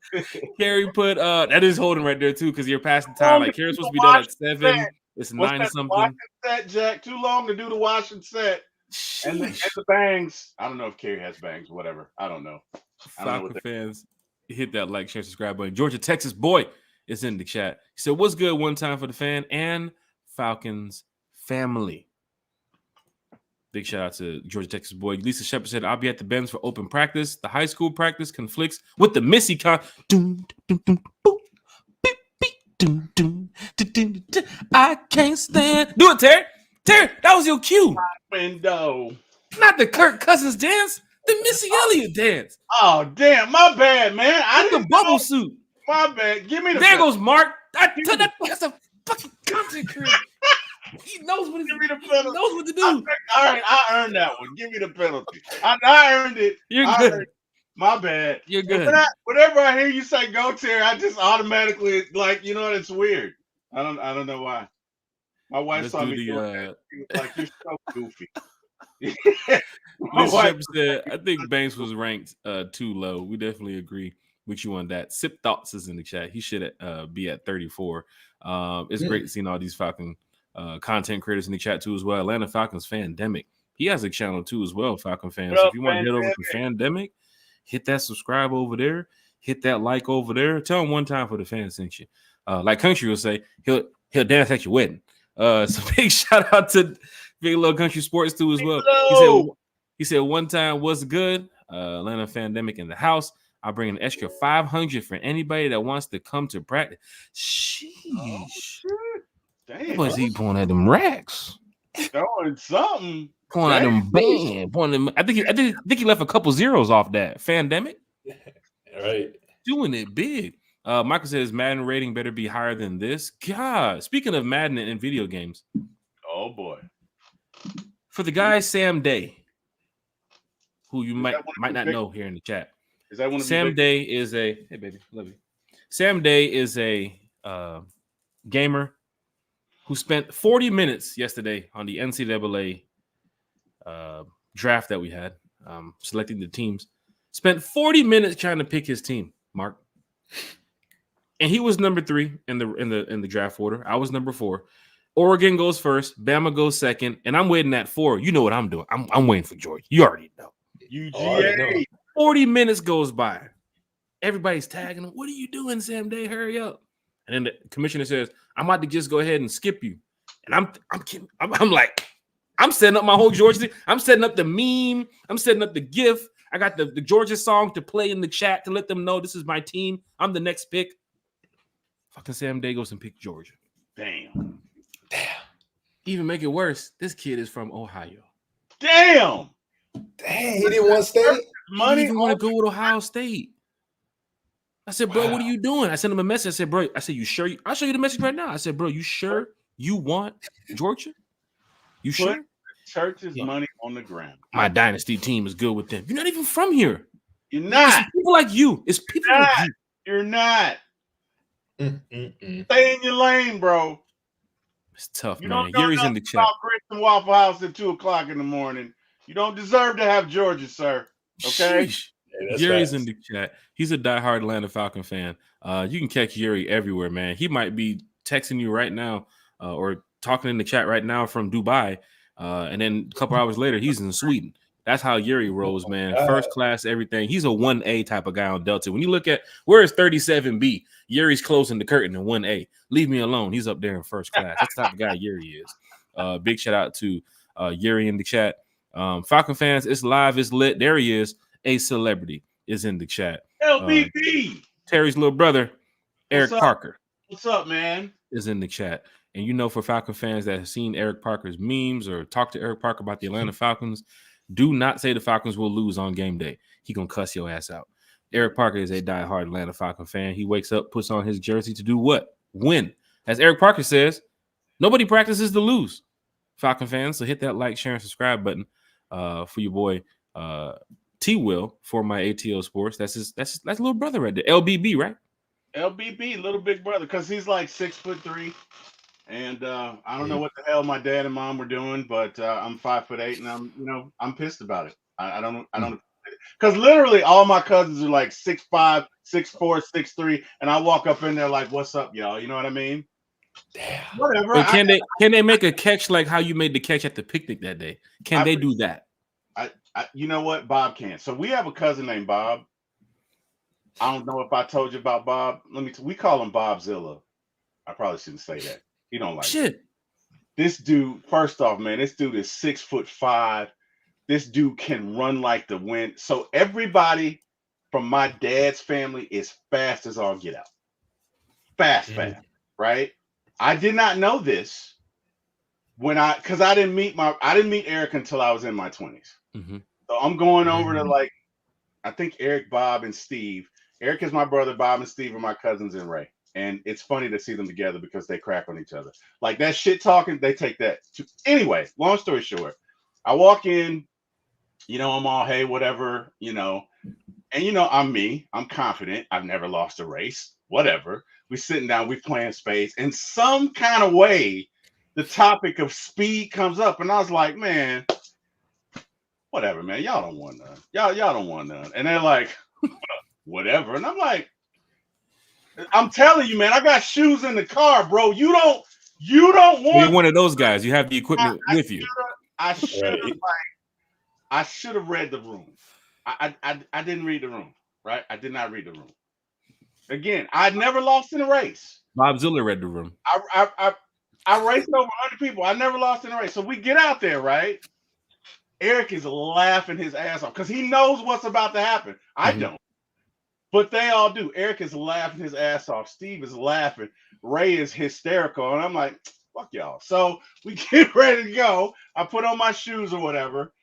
Carrie put that is holding right there too, because you're passing time. Like Carrie's supposed to be done at 7. It's 9 something. Set, Jack, too long to do the wash and set. And the bangs. I don't know if Carrie has bangs, whatever. I don't know. Falcon fans, hit that like, share, subscribe button. Georgia, Texas boy is in the chat. He said, what's good one time for the fan and Falcons family? Big shout out to Georgia, Texas boy. Lisa Shepard said, I'll be at the Benz for open practice. The high school practice conflicts with the Missy con. I can't stand. Do it, Terry. Terry, that was your cue. Window. Not the Kirk Cousins dance. The Missy Elliott dance. Oh, damn. My bad, man. I the bubble suit. My bad. Give me the. There goes Mark. That's a fucking content creator. He knows what to do. All right, I earned that one. Give me the penalty. I earned it. You're good. My bad. You're good. Whenever I hear you say "go Terry," I just automatically it's weird. I don't know why. My wife saw me doing that. She was like, "You're so goofy." Miss Shep said, "I think Banks was ranked too low." We definitely agree with you on that. Sip Thoughts is in the chat. He should be at 34. It's great seeing all these Falcon content creators in the chat too as well. Atlanta Falcons Fandemic. He has a channel too as well, Falcon fans. So if you want to head over to Fandemic, hit that subscribe over there, hit that like over there. Tell him one time for the fans sent you. Like Country will say, he'll dance at your wedding. So big shout out to Big Little Country Sports too as well. He said one time, what's good? Atlanta Fandemic in the house. I'll bring an extra 500 for anybody that wants to come to practice. Sheesh. Oh, damn, was he pointing at them racks? Throwing something. Pointing at them band. I think he left a couple zeros off that. Fandemic. Right. Doing it big. Michael says Madden rating better be higher than this. God, speaking of Madden and video games. Oh boy. For the guy Sam Day, who you Is might that one of the not big- know here in the chat. Is that one of Sam your big? Day is a hey baby, love you. Sam Day is a gamer who spent 40 minutes yesterday on the NCAA draft that we had, selecting the teams. Spent 40 minutes trying to pick his team, Mark. And he was number 3 in the draft order. I was number 4. Oregon goes first, Bama goes second, and I'm waiting at 4. You know what I'm doing. I'm waiting for Georgia. You already know. UGA. 40 minutes goes by. Everybody's tagging him. What are you doing, Sam Day? Hurry up. And then the commissioner says, I'm about to just go ahead and skip you. And I'm kidding. I'm like, I'm setting up my whole Georgia thing. I'm setting up the meme. I'm setting up the GIF. I got the Georgia song to play in the chat to let them know this is my team. I'm the next pick. Fucking Sam Day goes and pick Georgia. Damn. Even make it worse, this kid is from Ohio. Damn. Dang, he didn't want to stay. Money. He didn't want to go with Ohio State. I said, bro, what are you doing? I sent him a message. I said, bro, you sure? I'll show you the message right now. I said, bro, you sure you want Georgia? You Put sure? Church's money on the ground. My dynasty team is good with them. You're not even from here. You're not. It's people like you. It's people like you. You're not. Stay in your lane, bro. It's tough, You man. don't know Yuri's in the nothing chat. about Grits and Waffle House at 2:00 in the morning. You don't deserve to have Georgia, sir. Okay. Sheesh. Yeah, Yuri's fast. in the chat. He's a diehard Atlanta Falcon fan. You can catch Yuri everywhere, man. He might be texting you right now or talking in the chat right now from Dubai. And then a couple hours later, he's in Sweden. That's how Yuri rolls, man. First class, everything. He's a 1A type of guy on Delta. When you look at where is 37B, Yuri's closing the curtain in 1A. Leave me alone. He's up there in first class. That's the type of guy Yuri is. Big shout out to Yuri in the chat. Falcon fans, it's live, it's lit. There he is. A celebrity is in the chat. LBB. Terry's little brother, Eric up? Parker, What's up, man? is in the chat. And you know, for Falcon fans that have seen Eric Parker's memes or talked to Eric Parker about the Atlanta Falcons, do not say the Falcons will lose on game day. He gonna cuss your ass out. Eric Parker is a diehard Atlanta Falcon fan. He wakes up, puts on his jersey to do what? Win. As Eric Parker says, nobody practices to lose. Falcon fans, so hit that like, share, and subscribe button for your boy T Will for my ATO Sports. That's little brother right there. LBB, right? LBB, little big brother, because he's like 6'3", and I don't know what the hell my dad and mom were doing, but I'm 5'8", and I'm pissed about it. I don't because literally all my cousins are like 6'5", 6'4", 6'3", and I walk up in there like, "What's up, y'all?" You know what I mean? Damn. Whatever. But can they make a catch like how you made the catch at the picnic that day? Can they do that? You know what? Bob can. So we have a cousin named Bob. I don't know if I told you about Bob. We call him Bobzilla. I probably shouldn't say that. He don't like Shit. it. This dude, first off, man, this dude is 6'5". This dude can run like the wind. So everybody from my dad's family is fast as all get out. Fast, right? I did not know this because I didn't meet Eric until I was in my 20s. Mm-hmm. So I'm going over to I think Eric, Bob, and Steve. Eric is my brother. Bob and Steve are my cousins and Ray. And it's funny to see them together because they crack on each other. Like that shit talking, they take that. Anyway, long story short, I walk in, I'm all, hey, whatever, and I'm me. I'm confident. I've never lost a race. Whatever. We sitting down, we playing spades. In some kind of way, the topic of speed comes up. And I was like, man, whatever, man. Y'all don't want none. Y'all don't want none. And they're like, whatever. And I'm like, I'm telling you, man, I got shoes in the car, bro. You don't want. You're one of those guys. You have the equipment with you. I should have read the room. I didn't read the room, right? I did not read the room. Again, I'd never lost in a race. Bobzilla read the room. I raced over 100 people. I never lost in a race. So we get out there, right? Eric is laughing his ass off because he knows what's about to happen. I don't. But they all do. Eric is laughing his ass off. Steve is laughing. Ray is hysterical. And I'm like, fuck y'all. So we get ready to go. I put on my shoes or whatever.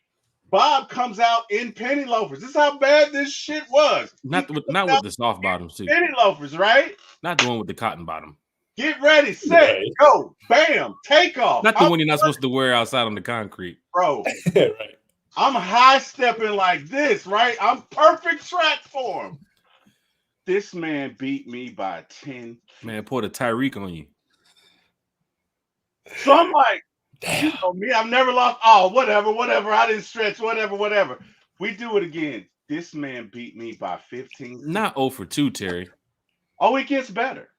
Bob comes out in penny loafers. This is how bad this shit was. Not with the soft bottoms too. Penny loafers, right? Not the one with the cotton bottom. Get ready, set, go, bam, take off. Not the one you're not supposed to wear outside on the concrete, bro. Right. I'm high stepping like this, right? I'm perfect track form. This man beat me by 10. Man, pulled a Tyreek on you. So I'm like, you know me, I've never lost. Oh, whatever. I didn't stretch, whatever. We do it again. This man beat me by 15. Not 0 for 2, Terry. Oh, it gets better.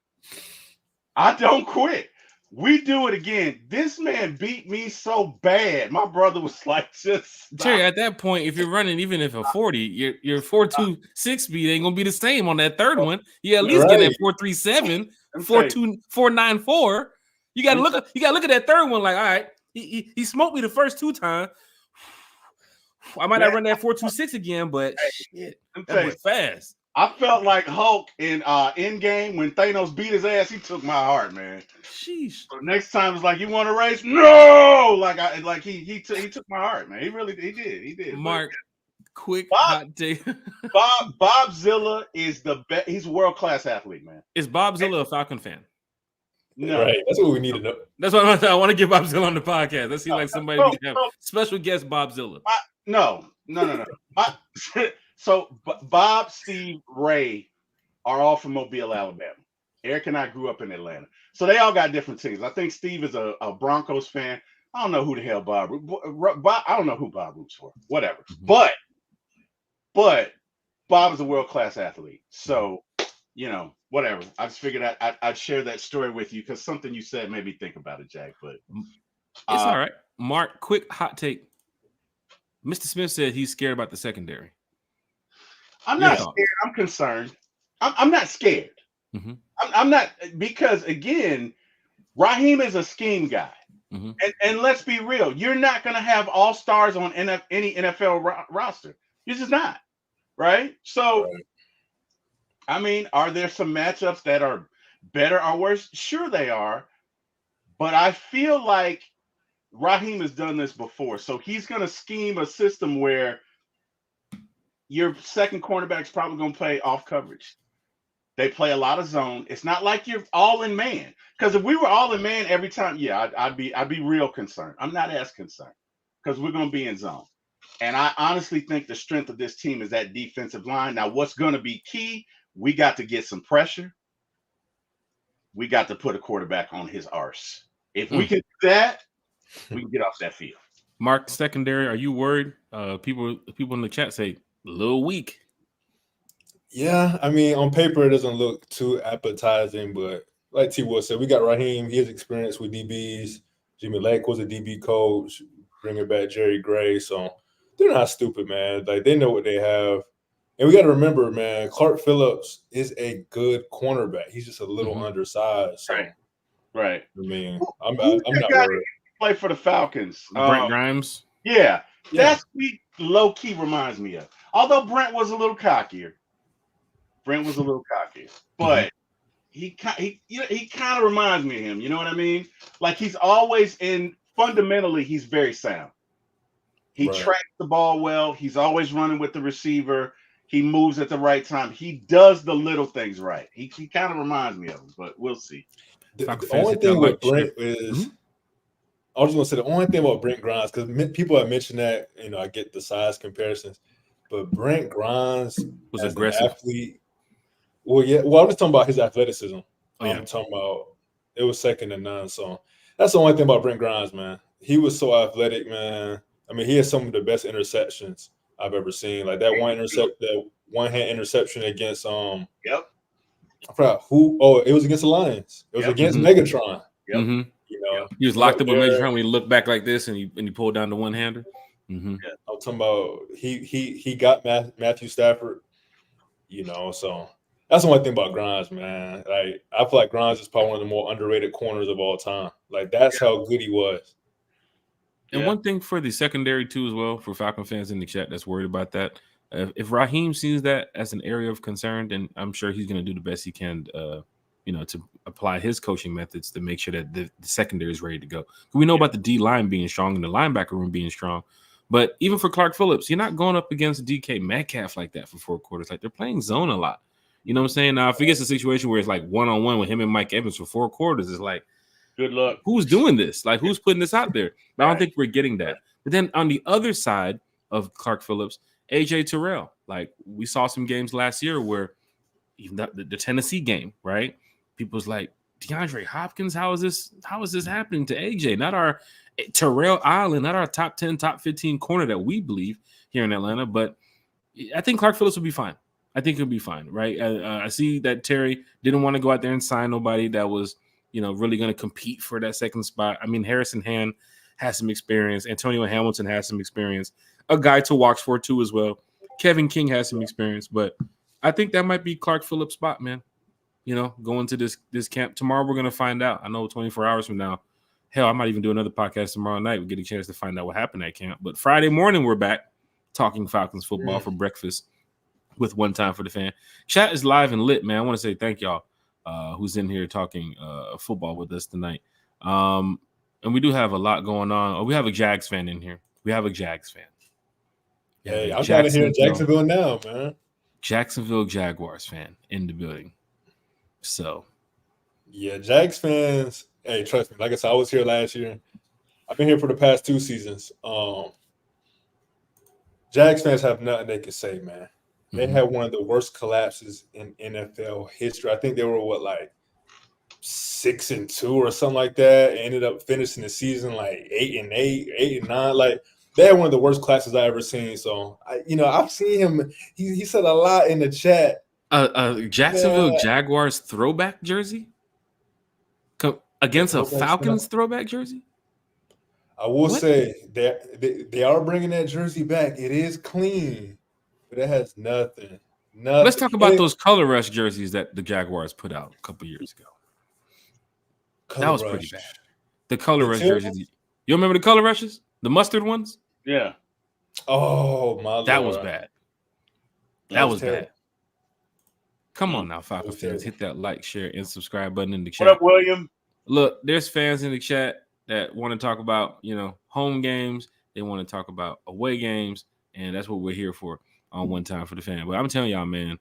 I don't quit. We do it again. This man beat me so bad. My brother was like, just stop. Terry, at that point, if you're running even if a 40, your 4.26 speed ain't gonna be the same on that third one. You at least get that 4.37, 4.2, 4.94. You gotta look at that third one like, all right, he smoked me the first 2 times. I might not run that 4.26 again, but shit, that was fast. I felt like Hulk in Endgame when Thanos beat his ass. He took my heart, man. Sheesh. So next time it's like, you want to race? No, he took my heart, man. He did. Mark, quick hot take. Bob Zilla is the best. He's a world class athlete, man. Is Bob Zilla a Falcon fan? No, right. That's what we need to know. That's what I want to get Bob Zilla on the podcast. That seems like somebody we can have. Special guest Bob Zilla. No. So Bob, Steve, Ray are all from Mobile, Alabama. Eric and I grew up in Atlanta. So they all got different teams. I think Steve is a Broncos fan. I don't know who the hell Bob. I don't know who Bob roots for. Whatever. Mm-hmm. But Bob is a world-class athlete. So, whatever. I just figured I'd share that story with you because something you said made me think about it, Jack. But it's all right. Mark, quick hot take. Mr. Smith said he's scared about the secondary. I'm not scared. I'm concerned. I'm not scared. Mm-hmm. I'm not, because again, Raheem is a scheme guy. Mm-hmm. And let's be real. You're not going to have all-stars on any NFL roster. You're just not. Right? So, I mean, are there some matchups that are better or worse? Sure they are. But I feel like Raheem has done this before. So he's going to scheme a system where your second cornerback's probably going to play off coverage. They play a lot of zone. It's not like you're all in man. Because if we were all in man every time, I'd be real concerned. I'm not as concerned because we're going to be in zone. And I honestly think the strength of this team is that defensive line. Now, what's going to be key? We got to get some pressure. We got to put a quarterback on his arse. If we can do that, we can get off that field. Mark, secondary, are you worried? People in the chat say a little weak. Yeah, I mean, on paper it doesn't look too appetizing, but like T-Will said, we got Raheem. He has experience with DBs. Jimmy Lake was a DB coach. Bringing back Jerry Gray, so they're not stupid, man. Like, they know what they have. And we got to remember, man, Clark Phillips is a good cornerback. He's just a little undersized. So, right. I mean, I'm not worried. Play for the Falcons. Brent Grimes? Yeah. That's what low-key reminds me of. Although Brent was a little cockier. But he kind of reminds me of him. You know what I mean? Like, he's always fundamentally, he's very sound. He tracks the ball well. He's always running with the receiver. He moves at the right time. He does the little things right. He kind of reminds me of him, but we'll see. The only thing with Brent is, I was going to say, the only thing about Brent Grimes, because people have mentioned that, I get the size comparisons, but Brent Grimes was aggressive. Athlete. Well, I'm just talking about his athleticism. I'm talking about it was second to none. So that's the only thing about Brent Grimes, man. He was so athletic, man. I mean, he has some of the best interceptions I've ever seen. Like that one-hand interception against I forgot who. Oh, it was against the Lions. It was against Megatron. Yep. Mm-hmm. He was locked up with Megatron when he looked back like this and he pulled down the one-hander. Mm-hmm. Yeah, I'm talking about he got Matthew Stafford. So that's the one thing about Grimes, man. Like, I feel like Grimes is probably one of the more underrated corners of all time. Like, that's how good he was. And one thing for the secondary too, as well, for Falcon fans in the chat that's worried about that, if Raheem sees that as an area of concern, then I'm sure he's going to do the best he can, to apply his coaching methods to make sure that the secondary is ready to go. We know about the D line being strong and the linebacker room being strong, But even for Clark Phillips, you're not going up against DK Metcalf like that for 4 quarters. Like they're playing zone a lot. You know what I'm saying? Now, if it gets a situation where it's like one-on-one with him and Mike Evans for 4 quarters, it's like, good luck. Who's doing this? Like, who's putting this out there? But I don't think we're getting that. But then on the other side of Clark Phillips, AJ Terrell. Like, we saw some games last year where even the Tennessee game, right? People's like, DeAndre Hopkins, how is this happening to AJ? Not our Terrell Island, not our top 10, top 15 corner that we believe here in Atlanta. But I think Clark Phillips will be fine. I think he'll be fine, right? I see that Terry didn't want to go out there and sign nobody that was, really going to compete for that second spot. I mean, Harrison Hand has some experience. Antonio Hamilton has some experience. A guy to watch for, too, as well. Kevin King has some experience. But I think that might be Clark Phillips' spot, man. Going to this camp. Tomorrow we're going to find out. I know 24 hours from now. Hell, I might even do another podcast tomorrow night. We'll get a chance to find out what happened at camp. But Friday morning, we're back talking Falcons football for breakfast with One Time for the Fan. Chat is live and lit, man. I want to say thank y'all who's in here talking football with us tonight. And we do have a lot going on. Oh, we have a Jags fan in here. We have a Jags fan. Hey, I'm trying to hear Jacksonville now, man. Jacksonville Jaguars fan in the building. So, yeah, Jags fans. Hey, trust me. Like I said, I was here last year. I've been here for the past 2 seasons. Jags fans have nothing they can say, man. They had one of the worst collapses in NFL history. I think they were 6-2 or something like that. Ended up finishing the season like 8-8, 8-9. Like they had one of the worst classes I ever seen. So I've seen him. He said a lot in the chat. Jacksonville Jaguars throwback jersey against a Falcons throwback jersey. I will say they are bringing that jersey back. It is clean, but it has nothing. Let's talk about those color rush jerseys that the Jaguars put out a couple years ago. That was pretty bad. The color rush jerseys. You remember the color rushes? The mustard ones? Yeah. Oh my Lord. That was bad. That was bad. Come on now, Falcons fans. Hit that like, share, and subscribe button in the chat. What up, William? Look, there's fans in the chat that want to talk about, home games. They want to talk about away games, and that's what we're here for on One Time for the Fan. But I'm telling y'all, man,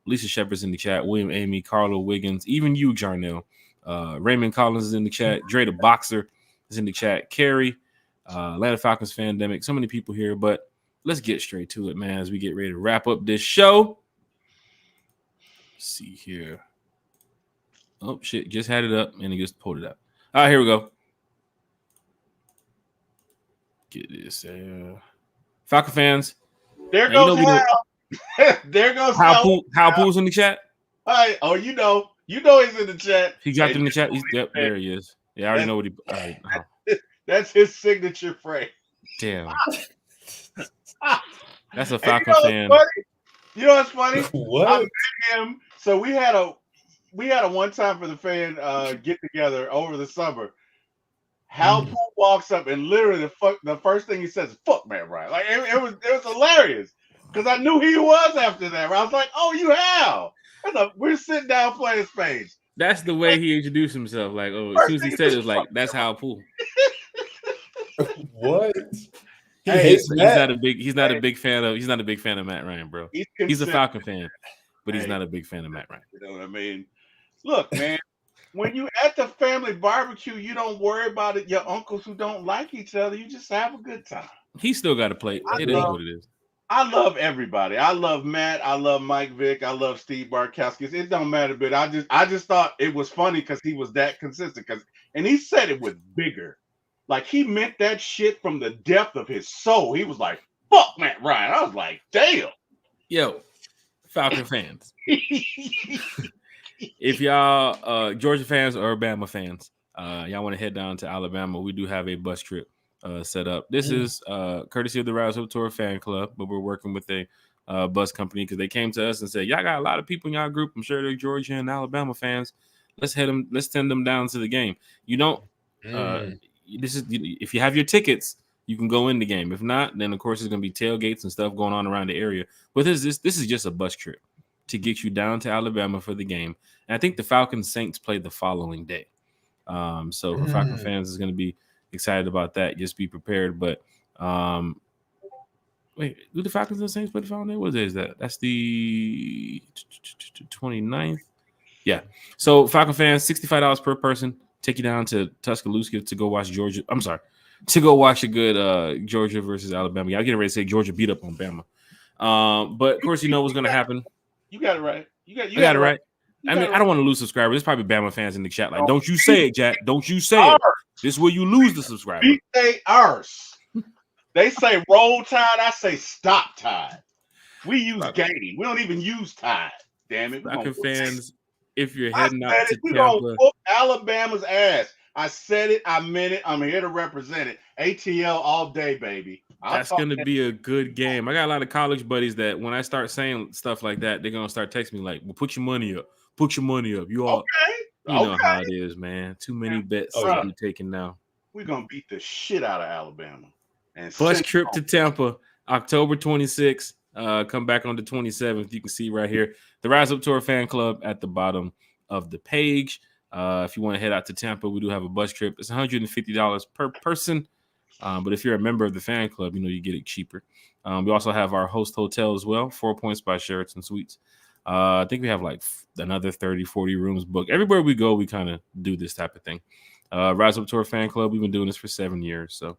Lisa Shepard's in the chat, William Amy, Carlo Wiggins, even you, Jarnell. Raymond Collins is in the chat. Dre the Boxer is in the chat. Carrie, Atlanta Falcons Fandemic. So many people here, but let's get straight to it, man, as we get ready to wrap up this show. Let's see here. Oh, shit. Just had it up, and he just pulled it up. All right, here we go. Get this. Falcon fans. There goes Hal. There goes Hal. Hal Poole's in the chat. Hi. Oh, you know he's in the chat. He dropped in the chat. Yep, there he is. Yeah, I already know what he. All right. That's his signature phrase. Damn. That's a Falcon fan. You know what's funny? What? I met him. So we had a One Time for the Fan get together over the summer. Hal Poole walks up and literally the first thing he says is "fuck man, right?" Like it was hilarious because I knew who he was after that. I was like, "Oh, you Hal." We're sitting down playing Spades. That's the way he introduced himself. Like, as soon as he said it, was like, "That's Hal Poole." What? He's not a big fan of Matt Ryan, bro. He's a Falcon fan, but he's not a big fan of Matt Ryan. You know what I mean? Look, man, when you at the family barbecue, you don't worry about it. Your uncles who don't like each other, you just have a good time. He still got to play. It is what it is. I love everybody. I love Matt. I love Mike Vick. I love Steve Bartkowski. It don't matter, but I just thought it was funny because he was that consistent. And he said it with vigor. Like he meant that shit from the depth of his soul. He was like, "Fuck Matt Ryan." I was like, "Damn." Yo, Falcon fans. If y'all Georgia fans or Alabama fans, y'all want to head down to Alabama, we do have a bus trip set up. This is courtesy of the Rise Up Tour fan club, but we're working with a bus company because they came to us and said, "Y'all got a lot of people in y'all group. I'm sure they're Georgia and Alabama fans. Let's send them down to the game." You don't. If you have your tickets, you can go in the game. If not, then of course there's gonna be tailgates and stuff going on around the area. But this is just a bus trip to get you down to Alabama for the game. And I think the Falcons Saints play the following day. So for Falcon fans is gonna be excited about that. Just be prepared. But Wait, do the Falcons and the Saints play the following day? What day is that? That's the 29th. Yeah. So Falcon fans, $65 per person. Take you down to Tuscaloosa to go watch Georgia. I'm sorry, to go watch a good Georgia versus Alabama. Yeah, I'm getting ready to say Georgia beat up on Bama. But of course, you know what's going to happen. You got it right. I got it right. I mean, I don't want to lose subscribers. There's probably Bama fans in the chat. Like, don't you say it, Jack. Don't you say it. This is where you lose the subscriber. We say ours. They say roll tide. I say stop tide. We use gain. We don't even use tide. Damn it. Falcon fans, if you're heading out to we Tampa, gonna whoop Alabama's ass. I said it. I meant it. I'm here to represent it. ATL all day, baby. That's going to be a good game. I got a lot of college buddies that when I start saying stuff like that, they're going to start texting me like, well, put your money up. Put your money up. You all, you know how it is, man. Too many bets to be taken now. We're going to beat the shit out of Alabama. And Bus trip to Tampa, October 26th. Come back on the 27th. You can see right here the Rise Up Tour fan club at the bottom of the page. If you want to head out to Tampa, we do have a bus trip. It's $150 per person. But if you're a member of the fan club, you know, you get it cheaper. We also have our host hotel as well, 4 Points by Sheraton Suites. I think we have like another 30, 40 rooms booked. Everywhere we go, we kind of do this type of thing. Rise Up Tour fan club, we've been doing this for 7 years. So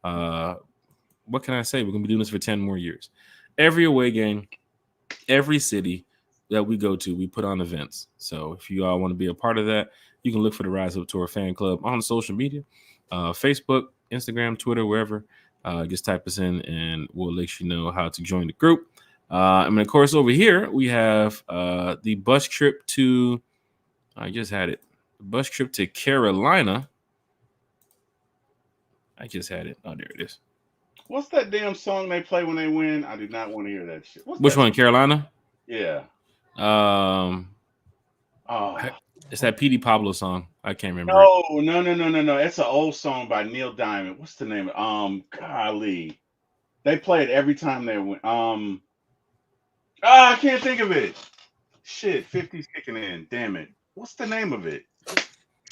what can I say? We're going to be doing this for 10 more years. Every away game, every city that we go to, we put on events. So if you all want to be a part of that, you can look for the Rise Up Tour fan club on social media, Facebook, Instagram, Twitter, wherever. Just type us in and we'll let you know how to join the group. And of course, over here, we have the bus trip to, I just had it, the bus trip to Carolina. I just had it. Oh, there it is. What's that damn song they play when they win? I do not want to hear that shit. Which one, Carolina? Yeah. It's that P.D. Pablo song. I can't remember. No. It's an old song by Neil Diamond. What's the name? Golly. They play it every time they win. I can't think of it. Shit, 50's kicking in. Damn it. What's the name of it?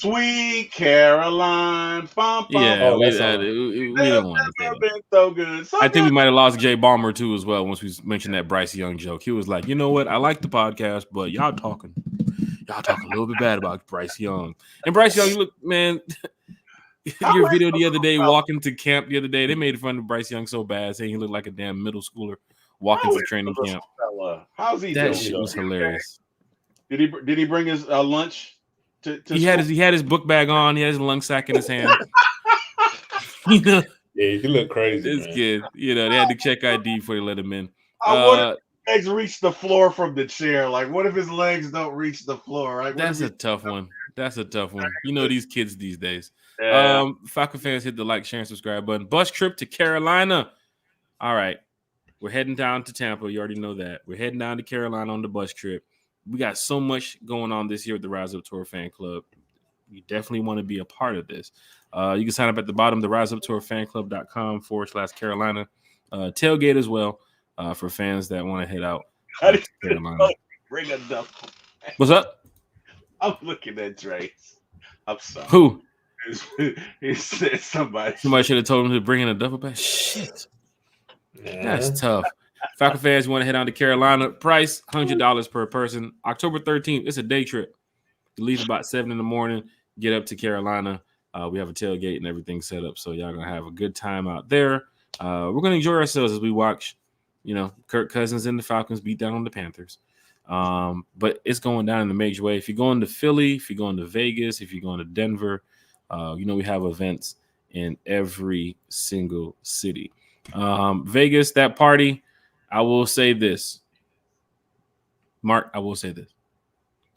Sweet Caroline. Yeah, we don't want to say that. So good. I think we might have lost Jay Balmer too as well once we mentioned that Bryce Young joke. He was like, you know what? I like the podcast, but y'all talking a little bit bad about Bryce Young. And Bryce Young, you look, man, your video the other day walking to camp the other day, they made fun of Bryce Young so bad, saying he looked like a damn middle schooler walking to training camp. How's he that doing? Shit was hilarious. Did he bring his lunch? He had his book bag on. He had his lung sack in his hand. You know, yeah, he look crazy. This kid, you know, they had to check ID before they let him in. What if his legs reach the floor from the chair? Like, what if his legs don't reach the floor? Right? That's a tough one. You know these kids these days. Yeah. Falcon fans, hit the like, share, and subscribe button. Bus trip to Carolina. All right, we're heading down to Tampa. You already know that. We're heading down to Carolina on the bus trip. We got so much going on this year with the Rise Up Tour fan club. You definitely want to be a part of this. You can sign up at the bottom, the riseuptourfanclub.com/Carolina. Tailgate as well for fans that want to head out to Carolina. Bring a duffel. What's up? I'm looking at Trace. I'm sorry. Who? He said somebody should have told him to bring in a duffel bag. Shit. Yeah. That's tough. Falcon fans, you want to head down to Carolina. Price, $100 per person. October 13th, it's a day trip. You leave about 7 in the morning, get up to Carolina. We have a tailgate and everything set up, so y'all going to have a good time out there. We're going to enjoy ourselves as we watch, you know, Kirk Cousins and the Falcons beat down on the Panthers. But it's going down in a major way. If you're going to Philly, if you're going to Vegas, if you're going to Denver, you know, we have events in every single city. Vegas, that party, I will say this. Mark, I will say this.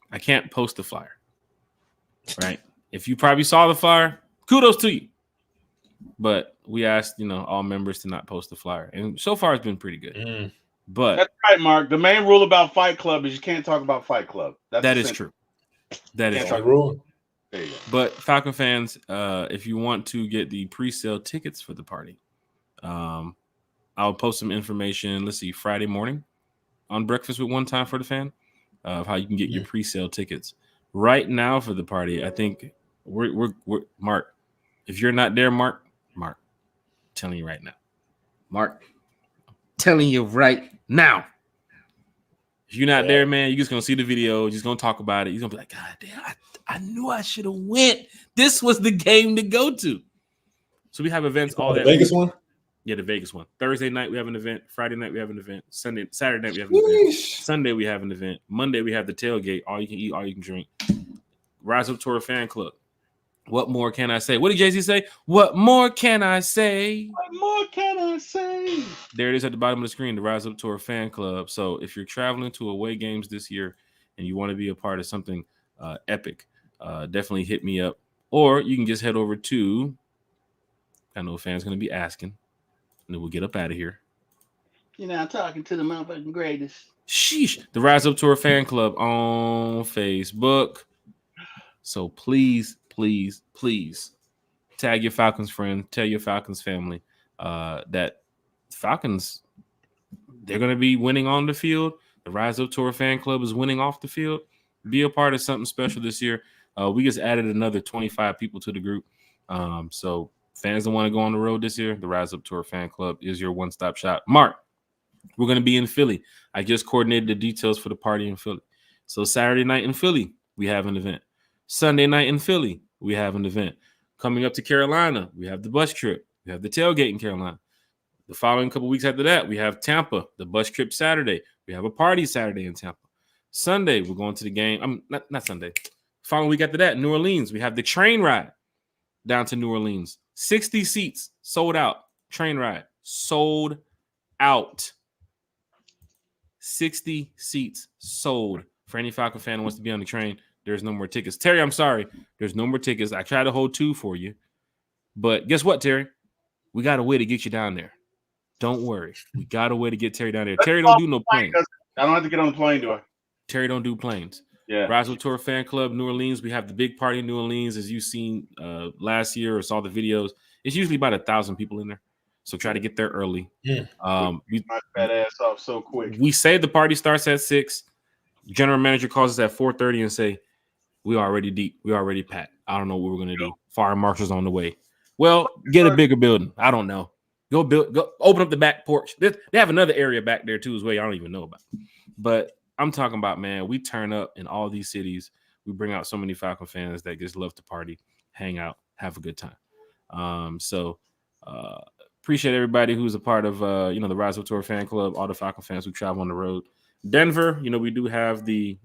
I can't post the flyer, right? If you probably saw the flyer, kudos to you. But we asked, you know, all members to not post the flyer. And so far it's been pretty good. But that's right, Mark. The main rule about Fight Club is you can't talk about Fight Club. That is true. That is true. Rule. There you go. But Falcon fans, if you want to get the pre-sale tickets for the party, I'll post some information, let's see, Friday morning on Breakfast with One Time for the Fan of how you can get your pre-sale tickets. Right now for the party, I think we're Mark. If you're not there, Mark, I'm telling you right now, Mark, telling you right now. If you're not there, man, you're just gonna see the video. You're just gonna talk about it. You're gonna be like, God damn, I knew I should have went. This was the game to go to. So we have events all that. The Vegas one? Yeah, the Vegas one. Thursday night we have an event. Friday night we have an event. Saturday night we have an event. Sunday we have an event. Monday we have the tailgate. All you can eat, all you can drink. Rise Up Tour Fan Club. What more can I say? What did Jay-Z say? What more can I say? What more can I say? There it is at the bottom of the screen, the Rise Up Tour Fan Club. So if you're traveling to away games this year and you want to be a part of something epic, definitely hit me up. Or you can just head over to, I know a fan's going to be asking, and then we'll get up out of here. You're not talking to the motherfucking greatest. Sheesh. The Rise Up Tour Fan Club on Facebook. So please, please, please tag your Falcons friend, tell your Falcons family that Falcons, they're going to be winning on the field. The Rise Up Tour Fan Club is winning off the field. Be a part of something special this year. We just added another 25 people to the group. So fans that want to go on the road this year, the Rise Up Tour Fan Club is your one-stop shop. Mark, we're going to be in Philly. I just coordinated the details for the party in Philly. So Saturday night in Philly, we have an event. Sunday night in Philly, we have an event. Coming up to Carolina, we have the bus trip. We have the tailgate in Carolina. The following couple weeks after that, we have Tampa, the bus trip Saturday. We have a party Saturday in Tampa. Sunday, we're going to the game. Not Sunday. Following week after that, New Orleans, we have the train ride down to New Orleans. 60 seats sold out. Train ride sold out. 60 seats sold. For any Falcon fan who wants to be on the train, there's no more tickets. Terry, I'm sorry. There's no more tickets. I tried to hold 2 for you. But guess what, Terry? We got a way to get you down there. Don't worry. We got a way to get Terry down there. Terry don't do no planes. I don't have to get on the plane, do I? Terry don't do planes. Yeah. Rise Up Tour Fan Club, New Orleans. We have the big party in New Orleans, as you've seen last year or saw the videos. It's usually about 1,000 people in there. So try to get there early. We knock that ass off so quick. We say the party starts at 6. General manager calls us at 4:30 and say, we already deep. We already packed. I don't know what we're going to do. Fire marshal's on the way. Well, get a bigger building. I don't know. Go open up the back porch. They have another area back there too as well. I don't even know about. But I'm talking about, man, we turn up in all these cities. We bring out so many Falcon fans that just love to party, hang out, have a good time. So appreciate everybody who's a part of the Rise Up Tour Fan Club, all the Falcon fans who travel on the road. Denver, we do have the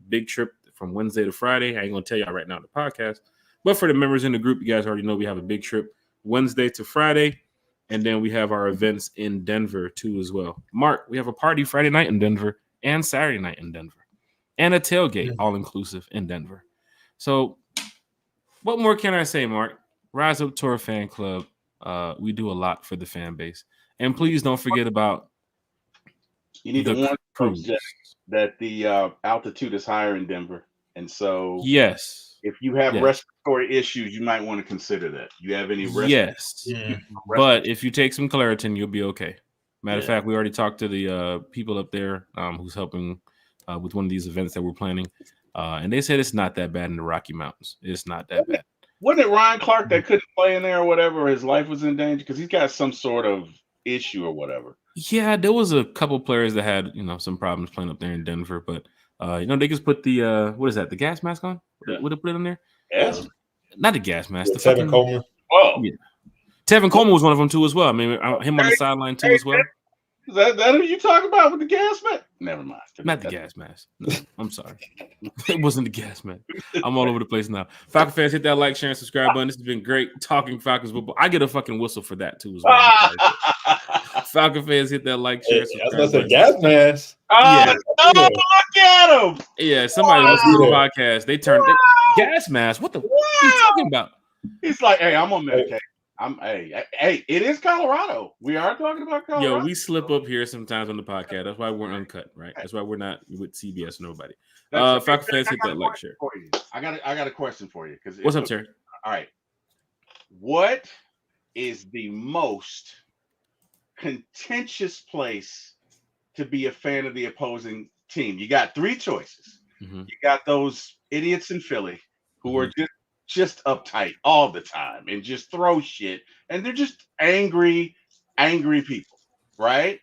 big trip from Wednesday to Friday. I ain't gonna tell y'all right now on the podcast, but for the members in the group, you guys already know we have a big trip Wednesday to Friday, and then we have our events in Denver too as well. Mark, we have a party Friday night in Denver and Saturday night in Denver, and a tailgate all inclusive in Denver. So, what more can I say, Mark? Rise Up Tour Fan Club. We do a lot for the fan base, and please don't forget about. You need to warn folks that the altitude is higher in Denver. And so, yes, if you have respiratory issues, you might want to consider that. You have any but if you take some Claritin, you'll be okay. Matter of fact, we already talked to the people up there who's helping with one of these events that we're planning, and they said it's not that bad in the Rocky Mountains. It's not that bad. Wasn't it Ryan Clark that couldn't play in there or whatever? His life was in danger because he's got some sort of issue or whatever. Yeah, there was a couple players that had some problems playing up there in Denver, but they just put the what is that? The gas mask on? What they put in there? Yes. Not the gas mask. The Tevin Coleman. Oh, yeah. Tevin Coleman was one of them too as well. I mean, him on the sideline too as well. Is that who you talking about with the gas mask? Never mind. Not the gas mask. No, I'm sorry. It wasn't the gas mask. I'm all over the place now. Falcon fans, hit that like, share, and subscribe button. This has been great talking Falcons football. I get a fucking whistle for that too as well. Falcon fans, hit that like, share, subscribe. That's a gas mask. Yeah. Oh, look at him. Yeah, somebody listening to the podcast, they turned gas mask. What are you talking about? He's like, hey, I'm on Medicaid. Hey, it is Colorado. We are talking about Colorado. Yo, we slip up here sometimes on the podcast. That's why we're uncut, right? That's why we're not with CBS or nobody. Falcon fans, hit that like, share. I got a question for you. What's up, Terry? All right. What is the most contentious place to be a fan of the opposing team? You got 3 choices. Mm-hmm. You got those idiots in Philly who are just uptight all the time and just throw shit, and they're just angry angry people, right?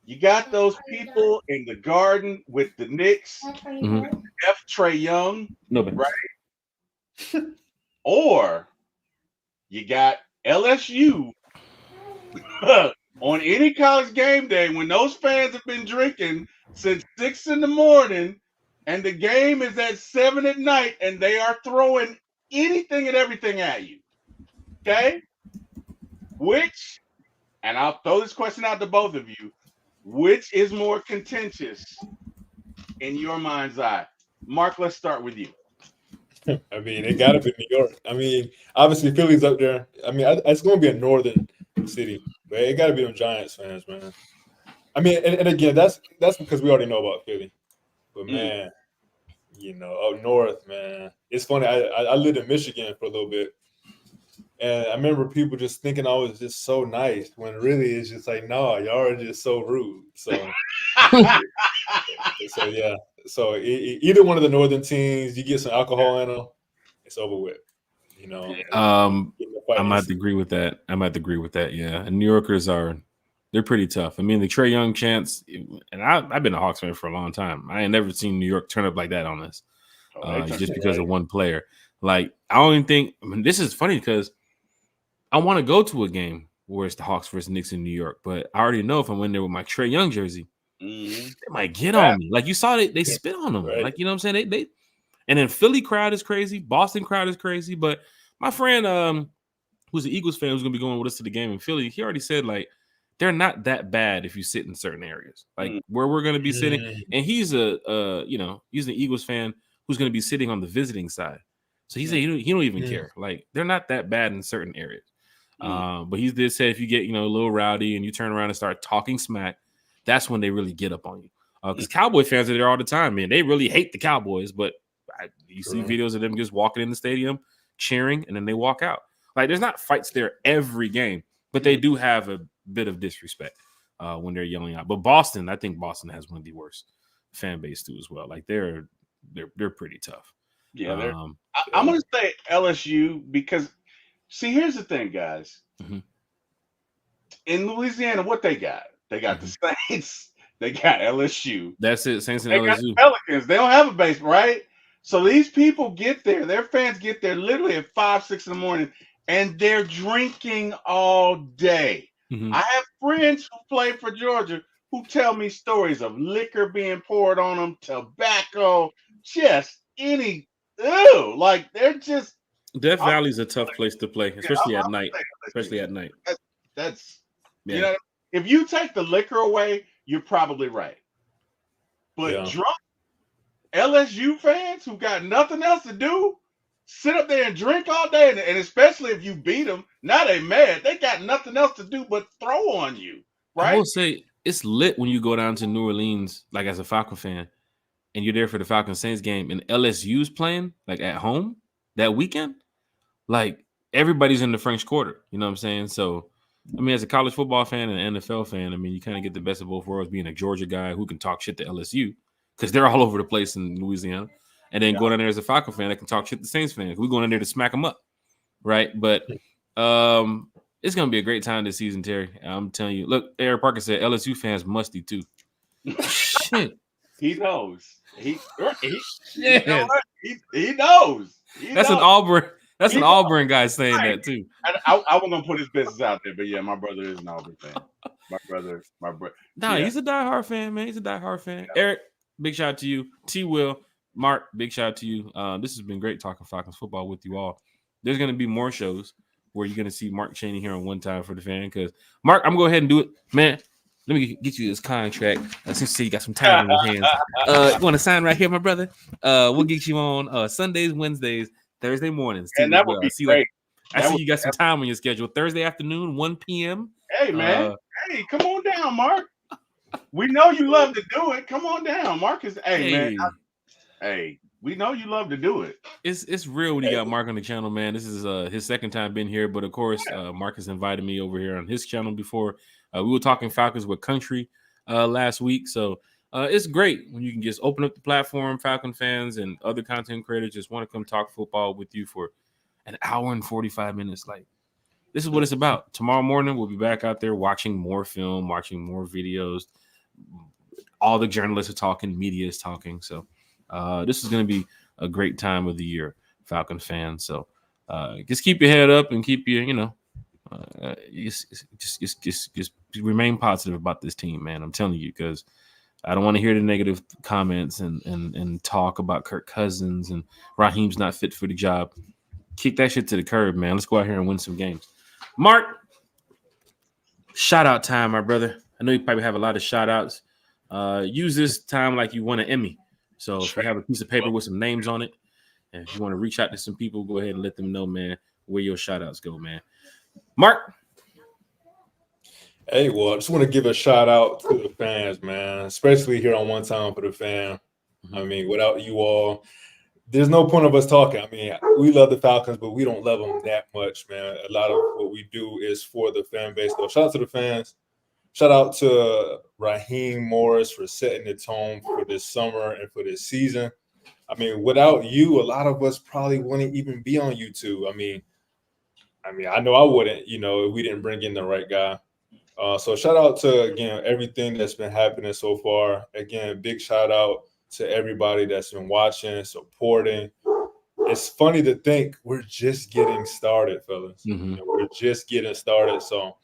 You got those people in the garden with the Knicks, F. Trey Young, No, but right? Or you got LSU on any college game day when those fans have been drinking since 6 in the morning and the game is at 7 at night and they are throwing anything and everything at you. Okay? Which, and I'll throw this question out to both of you, which is more contentious in your mind's eye? Mark, let's start with you. I mean, it got to be New York. I mean, obviously Philly's up there. I mean, it's going to be a northern city, but it got to be them Giants fans, man. I mean, and again, that's because we already know about Philly. But man, up north, man, it's funny. I lived in Michigan for a little bit, and I remember people just thinking I was just so nice when really it's just like, no, y'all are just so rude. So, yeah. So either one of the northern teams, you get some alcohol in them, it's over with. I might agree with that. Yeah, and New Yorkers they're pretty tough. I mean, the Trey Young chants, and I've been a Hawks fan for a long time. I ain't never seen New York turn up like that on us, just because of one player. Like, I don't even think. I mean, this is funny because I want to go to a game where it's the Hawks versus Knicks in New York, but I already know if I'm in there with my Trey Young jersey, they might get on me. Like, you saw they spit on them. Right. Like, you know what I'm saying? They and then Philly crowd is crazy, Boston crowd is crazy. But my friend, who's an Eagles fan, who's gonna be going with us to the game in Philly, he already said like they're not that bad if you sit in certain areas, like where we're gonna be sitting. And he's he's an Eagles fan who's gonna be sitting on the visiting side. So he said he don't even care. Like, they're not that bad in certain areas. But he did say if you get a little rowdy and you turn around and start talking smack, that's when they really get up on you. Because Cowboy fans are there all the time, man. They really hate the Cowboys, but you see videos of them just walking in the stadium, cheering, and then they walk out. Like, there's not fights there every game, but they do have a bit of disrespect when they're yelling out. But Boston, I think Boston has one of the worst fan base too as well. Like, they're pretty tough. Yeah, I'm going to say LSU because, see, here's the thing, guys. In Louisiana, what they got? They got the Saints. They got LSU. That's it, Saints and they LSU. Got the Pelicans. They don't have a base, right? So these people get there. Their fans get there literally at 5, 6 in the morning, and they're drinking all day. I have friends who play for Georgia who tell me stories of liquor being poured on them, tobacco, just any. Ew, like, they're just. Death Valley's a tough place to play, especially at night. Especially at night. That's if you take the liquor away, you're probably right. But drunk LSU fans who got nothing else to do, sit up there and drink all day, and especially if you beat them, now they mad. They got nothing else to do but throw on you, right? I will say it's lit when you go down to New Orleans, like as a Falcon fan, and you're there for the Falcons Saints game, and LSU's playing like at home that weekend. Like, everybody's in the French Quarter, you know what I'm saying? So, I mean, as a college football fan and an NFL fan, I mean, you kind of get the best of both worlds, being a Georgia guy who can talk shit to LSU because they're all over the place in Louisiana, and then going in there as a Falcon fan that can talk shit to Saints fans. We're going in there to smack them up, right? But it's going to be a great time this season, Terry. I'm telling you. Look, Eric Parker said LSU fans musty too. Shit. He knows. He knows. That's an Auburn. That's an Auburn guy saying that too. I wasn't gonna put his business out there, but yeah, my brother is an Auburn fan. My brother. Nah, he's a diehard fan, man. He's a diehard fan. Yeah. Eric, big shout out to you. T. Will, Mark, big shout out to you. This has been great talking Falcons football with you all. There's gonna be more shows where you're gonna see Mark Chaney here on One Time for the Fan. Because Mark, I'm gonna go ahead and do it, man. Let me get you this contract. Since you say you got some time in your hands, you want to sign right here, my brother? We'll get you on Sundays, Wednesdays, Thursday mornings. And that would be great. I see you got some time on your schedule. Thursday afternoon, 1 p.m. Hey, man. Hey, come on down, Mark. We know you love to do it. Come on down. Mark is, man. We know you love to do it. It's real when you got Mark on the channel, man. This is his second time being here. But, of course, Mark has invited me over here on his channel before. We were talking Falcons with Country last week. So it's great when you can just open up the platform, Falcon fans and other content creators just want to come talk football with you for an hour and 45 minutes. Like, this is what it's about. Tomorrow morning, we'll be back out there watching more film, watching more videos. All the journalists are talking, media is talking. So this is going to be a great time of the year, Falcon fans. So just keep your head up and keep your, just remain positive about this team, man. I'm telling you, because I don't want to hear the negative comments and talk about Kirk Cousins and Raheem's not fit for the job. Kick that shit to the curb, man. Let's go out here and win some games. Mark, shout out time, my brother. I know you probably have a lot of shout outs. Use this time like you won an Emmy. So if you have a piece of paper with some names on it, and if you want to reach out to some people, go ahead and let them know, man, where your shout outs go, man. Mark. Hey, well, I just want to give a shout out to the fans, man, especially here on One Time for the Fan. I mean, without you all, there's no point of us talking. I mean, we love the Falcons, but we don't love them that much, man. A lot of what we do is for the fan base. So shout out to the fans. Shout out to Raheem Morris for setting the tone for this summer and for this season. I mean, without you, a lot of us probably wouldn't even be on YouTube. I mean, I know I wouldn't, if we didn't bring in the right guy. So shout out to, again, everything that's been happening so far. Again, big shout out to everybody that's been watching, supporting. It's funny to think we're just getting started, fellas. Mm-hmm. We're just getting started. So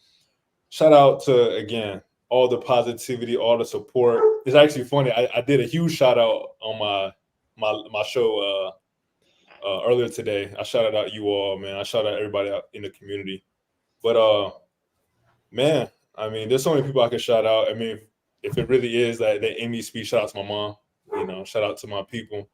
shout out to, again, all the positivity, all the support. It's actually funny. I did a huge shout out on my show earlier today. I shouted out you all, man. I shouted out everybody out in the community. But man, I mean, there's so many people I could shout out. I mean, if it really is that Emmy speech, shout out to my mom. Shout out to my people.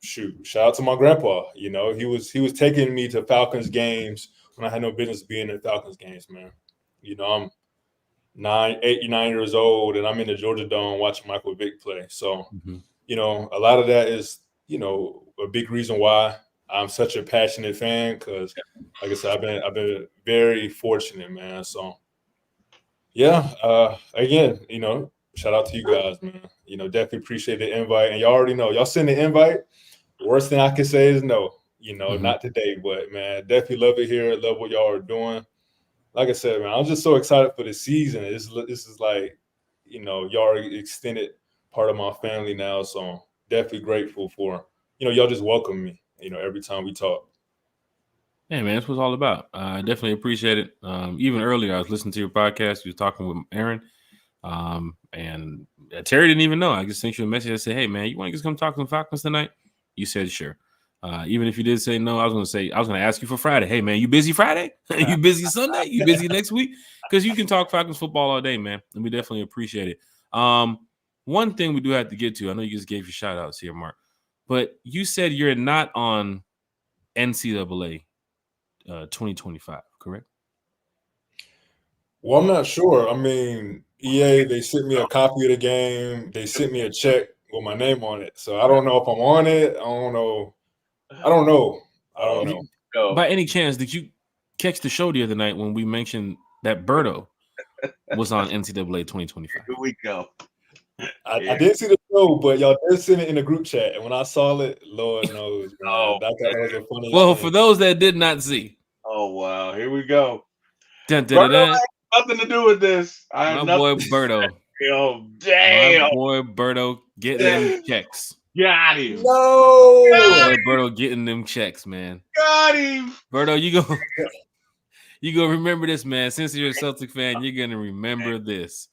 Shout out to my grandpa. He was taking me to Falcons games when I had no business being in Falcons games, man. I'm 8, 9 years old, and I'm in the Georgia Dome watching Michael Vick play. So, a lot of that is, a big reason why I'm such a passionate fan, because, like I said, I've been very fortunate, man. So, yeah, again, shout out to you guys, man. Definitely appreciate the invite. And y'all already know, y'all send the invite. Worst thing I can say is no, not today, but man, definitely love it here. Love what y'all are doing. Like I said, man, I'm just so excited for the season. This is like, y'all are extended part of my family now. So definitely grateful for, y'all just welcome me, every time we talk. Hey, man, that's what it's all about. I definitely appreciate it. Even earlier, I was listening to your podcast. You were talking with Aaron. And Terry didn't even know. I just sent you a message. I said, hey, man, you want to just come talk to the Falcons tonight? You said, sure. Even if you did say no, I was going to ask you for Friday. Hey, man, you busy Friday? You busy Sunday? You busy next week? Because you can talk Falcons football all day, man. And we definitely appreciate it. One thing we do have to get to, I know you just gave your shout outs here, Mark, but you said you're not on NCAA 2025, correct? Well, I'm not sure. I mean, EA, they sent me a copy of the game. They sent me a check with my name on it. So I don't know if I'm on it. I don't know. By any chance, did you catch the show the other night when we mentioned that Berto was on NCAA 2025? Here we go. I didn't see the show, but y'all did send it in the group chat. And when I saw it, Lord knows, man, that was a funny Well, thing. for those that did not see. Oh, wow. Here we go. Dun. Nothing to do with this. My boy Berto. Oh, damn. My boy Berto getting them checks. Got him. No. My boy Berto getting them checks, man. Got him. Berto, you go remember this, man. Since you're a Celtic fan, you're gonna remember this,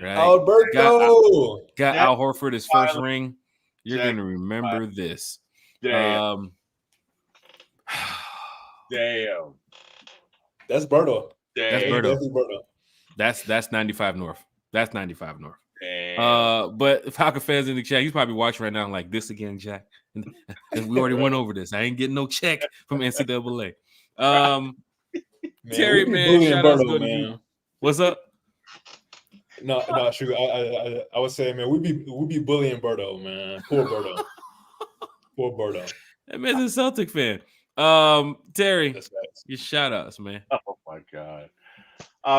right? Alberto got Al Horford his first ring. You're gonna remember this. Damn. That's Berto. That's Berto. That's 95 North. That's 95 North. But Falcon fans in the chat, he's probably watching right now like, this again, Jack. And we already went over this. I ain't getting no check from NCAA. Terry, man, shout out to you. What's up? No, sure. I was saying, man, we be bullying Berto, man. Poor Berto. That man's a Celtic fan. Terry, your shout outs, man. Oh my God.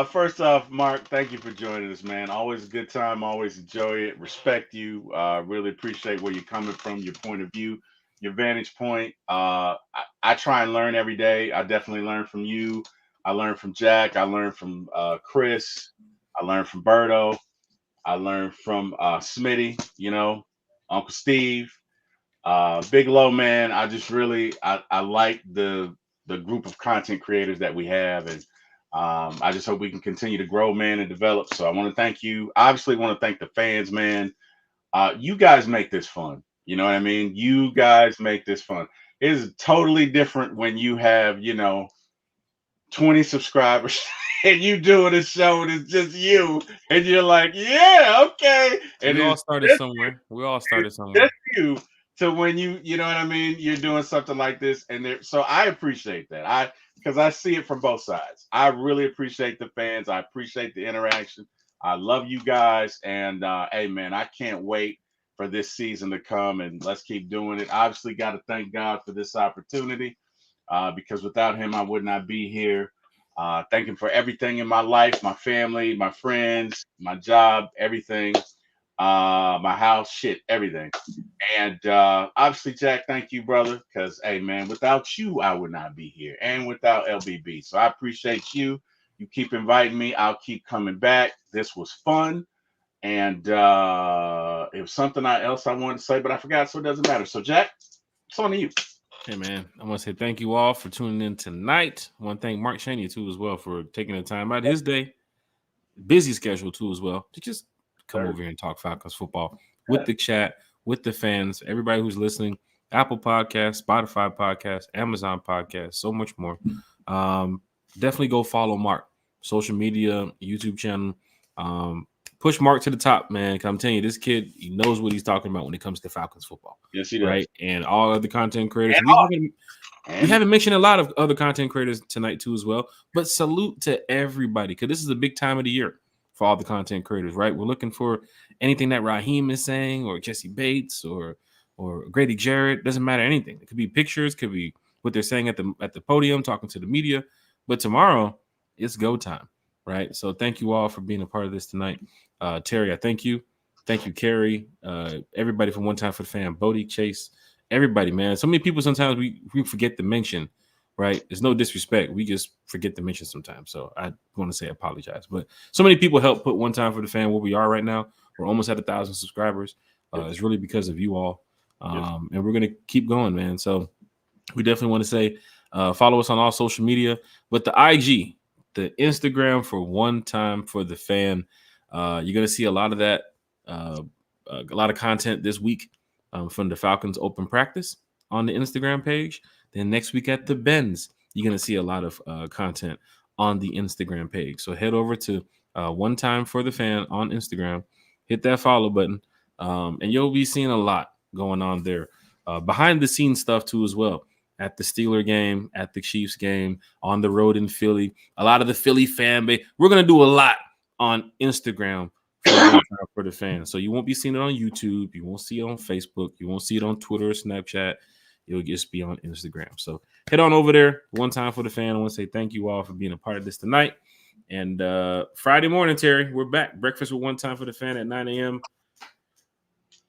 First off, Mark, thank you for joining us, man. Always a good time. Always enjoy it. Respect you. Really appreciate where you're coming from, your point of view. your vantage point. I try and learn every day. I definitely learn from you. I learn from Jack. I learn from Chris. I learn from Berto. I learned from Smitty, Uncle Steve, Big Low, man. I just really I like the group of content creators that we have, and I just hope we can continue to grow, man, and develop. So I want to thank you. Obviously, want to thank the fans, man. You guys make this fun. You know what I mean? You guys make this fun. It is totally different when you have 20 subscribers and you doing a show and it's just you and you're like, yeah, okay. And we all started somewhere. We all started somewhere. Just you to when you know what I mean? You're doing something like this. And so I appreciate that. Because I see it from both sides. I really appreciate the fans. I appreciate the interaction. I love you guys. And hey, man, I can't wait for this season to come, and let's keep doing it. Obviously, got to thank God for this opportunity. Because without him, I would not be here. Thank him for everything in my life, my family, my friends, my job, everything, my house, shit, everything. And obviously, Jack, thank you, brother, because, hey, man, without you, I would not be here, and without LBB. So I appreciate you. You keep inviting me. I'll keep coming back. This was fun. And it was something else I wanted to say, but I forgot, so it doesn't matter. So, Jack, it's on to you. Hey, man, I want to say thank you all for tuning in tonight. I want to thank Mark Chaney, too, as well, for taking the time out of his day, busy schedule, too, as well, to just come over here and talk Falcons football with the chat, with the fans, everybody who's listening, Apple Podcasts, Spotify Podcasts, Amazon Podcasts, so much more. Definitely go follow Mark, social media, YouTube channel. Push Mark to the top, man. Because I'm telling you, this kid, he knows what he's talking about when it comes to Falcons football. Yes, he does. Right? And all other content creators. We haven't mentioned a lot of other content creators tonight, too, as well. But salute to everybody, because this is a big time of the year for all the content creators, right? We're looking for anything that Raheem is saying, or Jesse Bates, or Grady Jarrett. Doesn't matter anything. It could be pictures, could be what they're saying at the podium, talking to the media. But tomorrow, it's go time, right? So thank you all for being a part of this tonight. Terry, I thank you. Thank you, Carrie. Everybody from One Time for the Fan, Bodie, Chase, everybody, man. So many people sometimes we forget to mention, right? There's no disrespect. We just forget to mention sometimes. So I want to say apologize. But so many people help put One Time for the Fan where we are right now. We're almost at 1,000 subscribers. It's really because of you all. And we're going to keep going, man. So we definitely want to say follow us on all social media. But the IG, the Instagram for One Time for the Fan, you're going to see a lot of that, a lot of content this week from the Falcons open practice on the Instagram page. Then next week at the Benz, you're going to see a lot of content on the Instagram page. So head over to One Time for the Fan on Instagram, hit that follow button, and you'll be seeing a lot going on there. Behind the scenes stuff too as well. At the Steeler game, at the Chiefs game, on the road in Philly. A lot of the Philly fan base. We're going to do a lot on Instagram for the fans. So you won't be seeing it on YouTube. You won't see it on Facebook. You won't see it on Twitter or Snapchat. It'll just be on Instagram. So head on over there. One Time for the Fan. I want to say thank you all for being a part of this tonight. And Friday morning, Terry, we're back. Breakfast with One Time for the Fan at 9 a.m.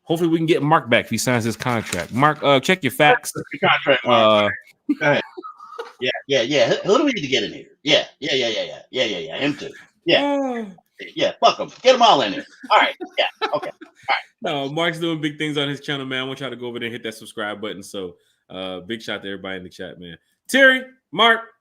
Hopefully we can get Mark back if he signs his contract. Mark, check your facts. Contract, Mark. Go ahead. Yeah. Who do we need to get in here? Yeah. Him too. Yeah. Fuck them. Get them all in here. All right. Yeah. Okay. All right. No, Mark's doing big things on his channel, man. I want y'all to go over there and hit that subscribe button. So, big shout to everybody in the chat, man. Terry, Mark,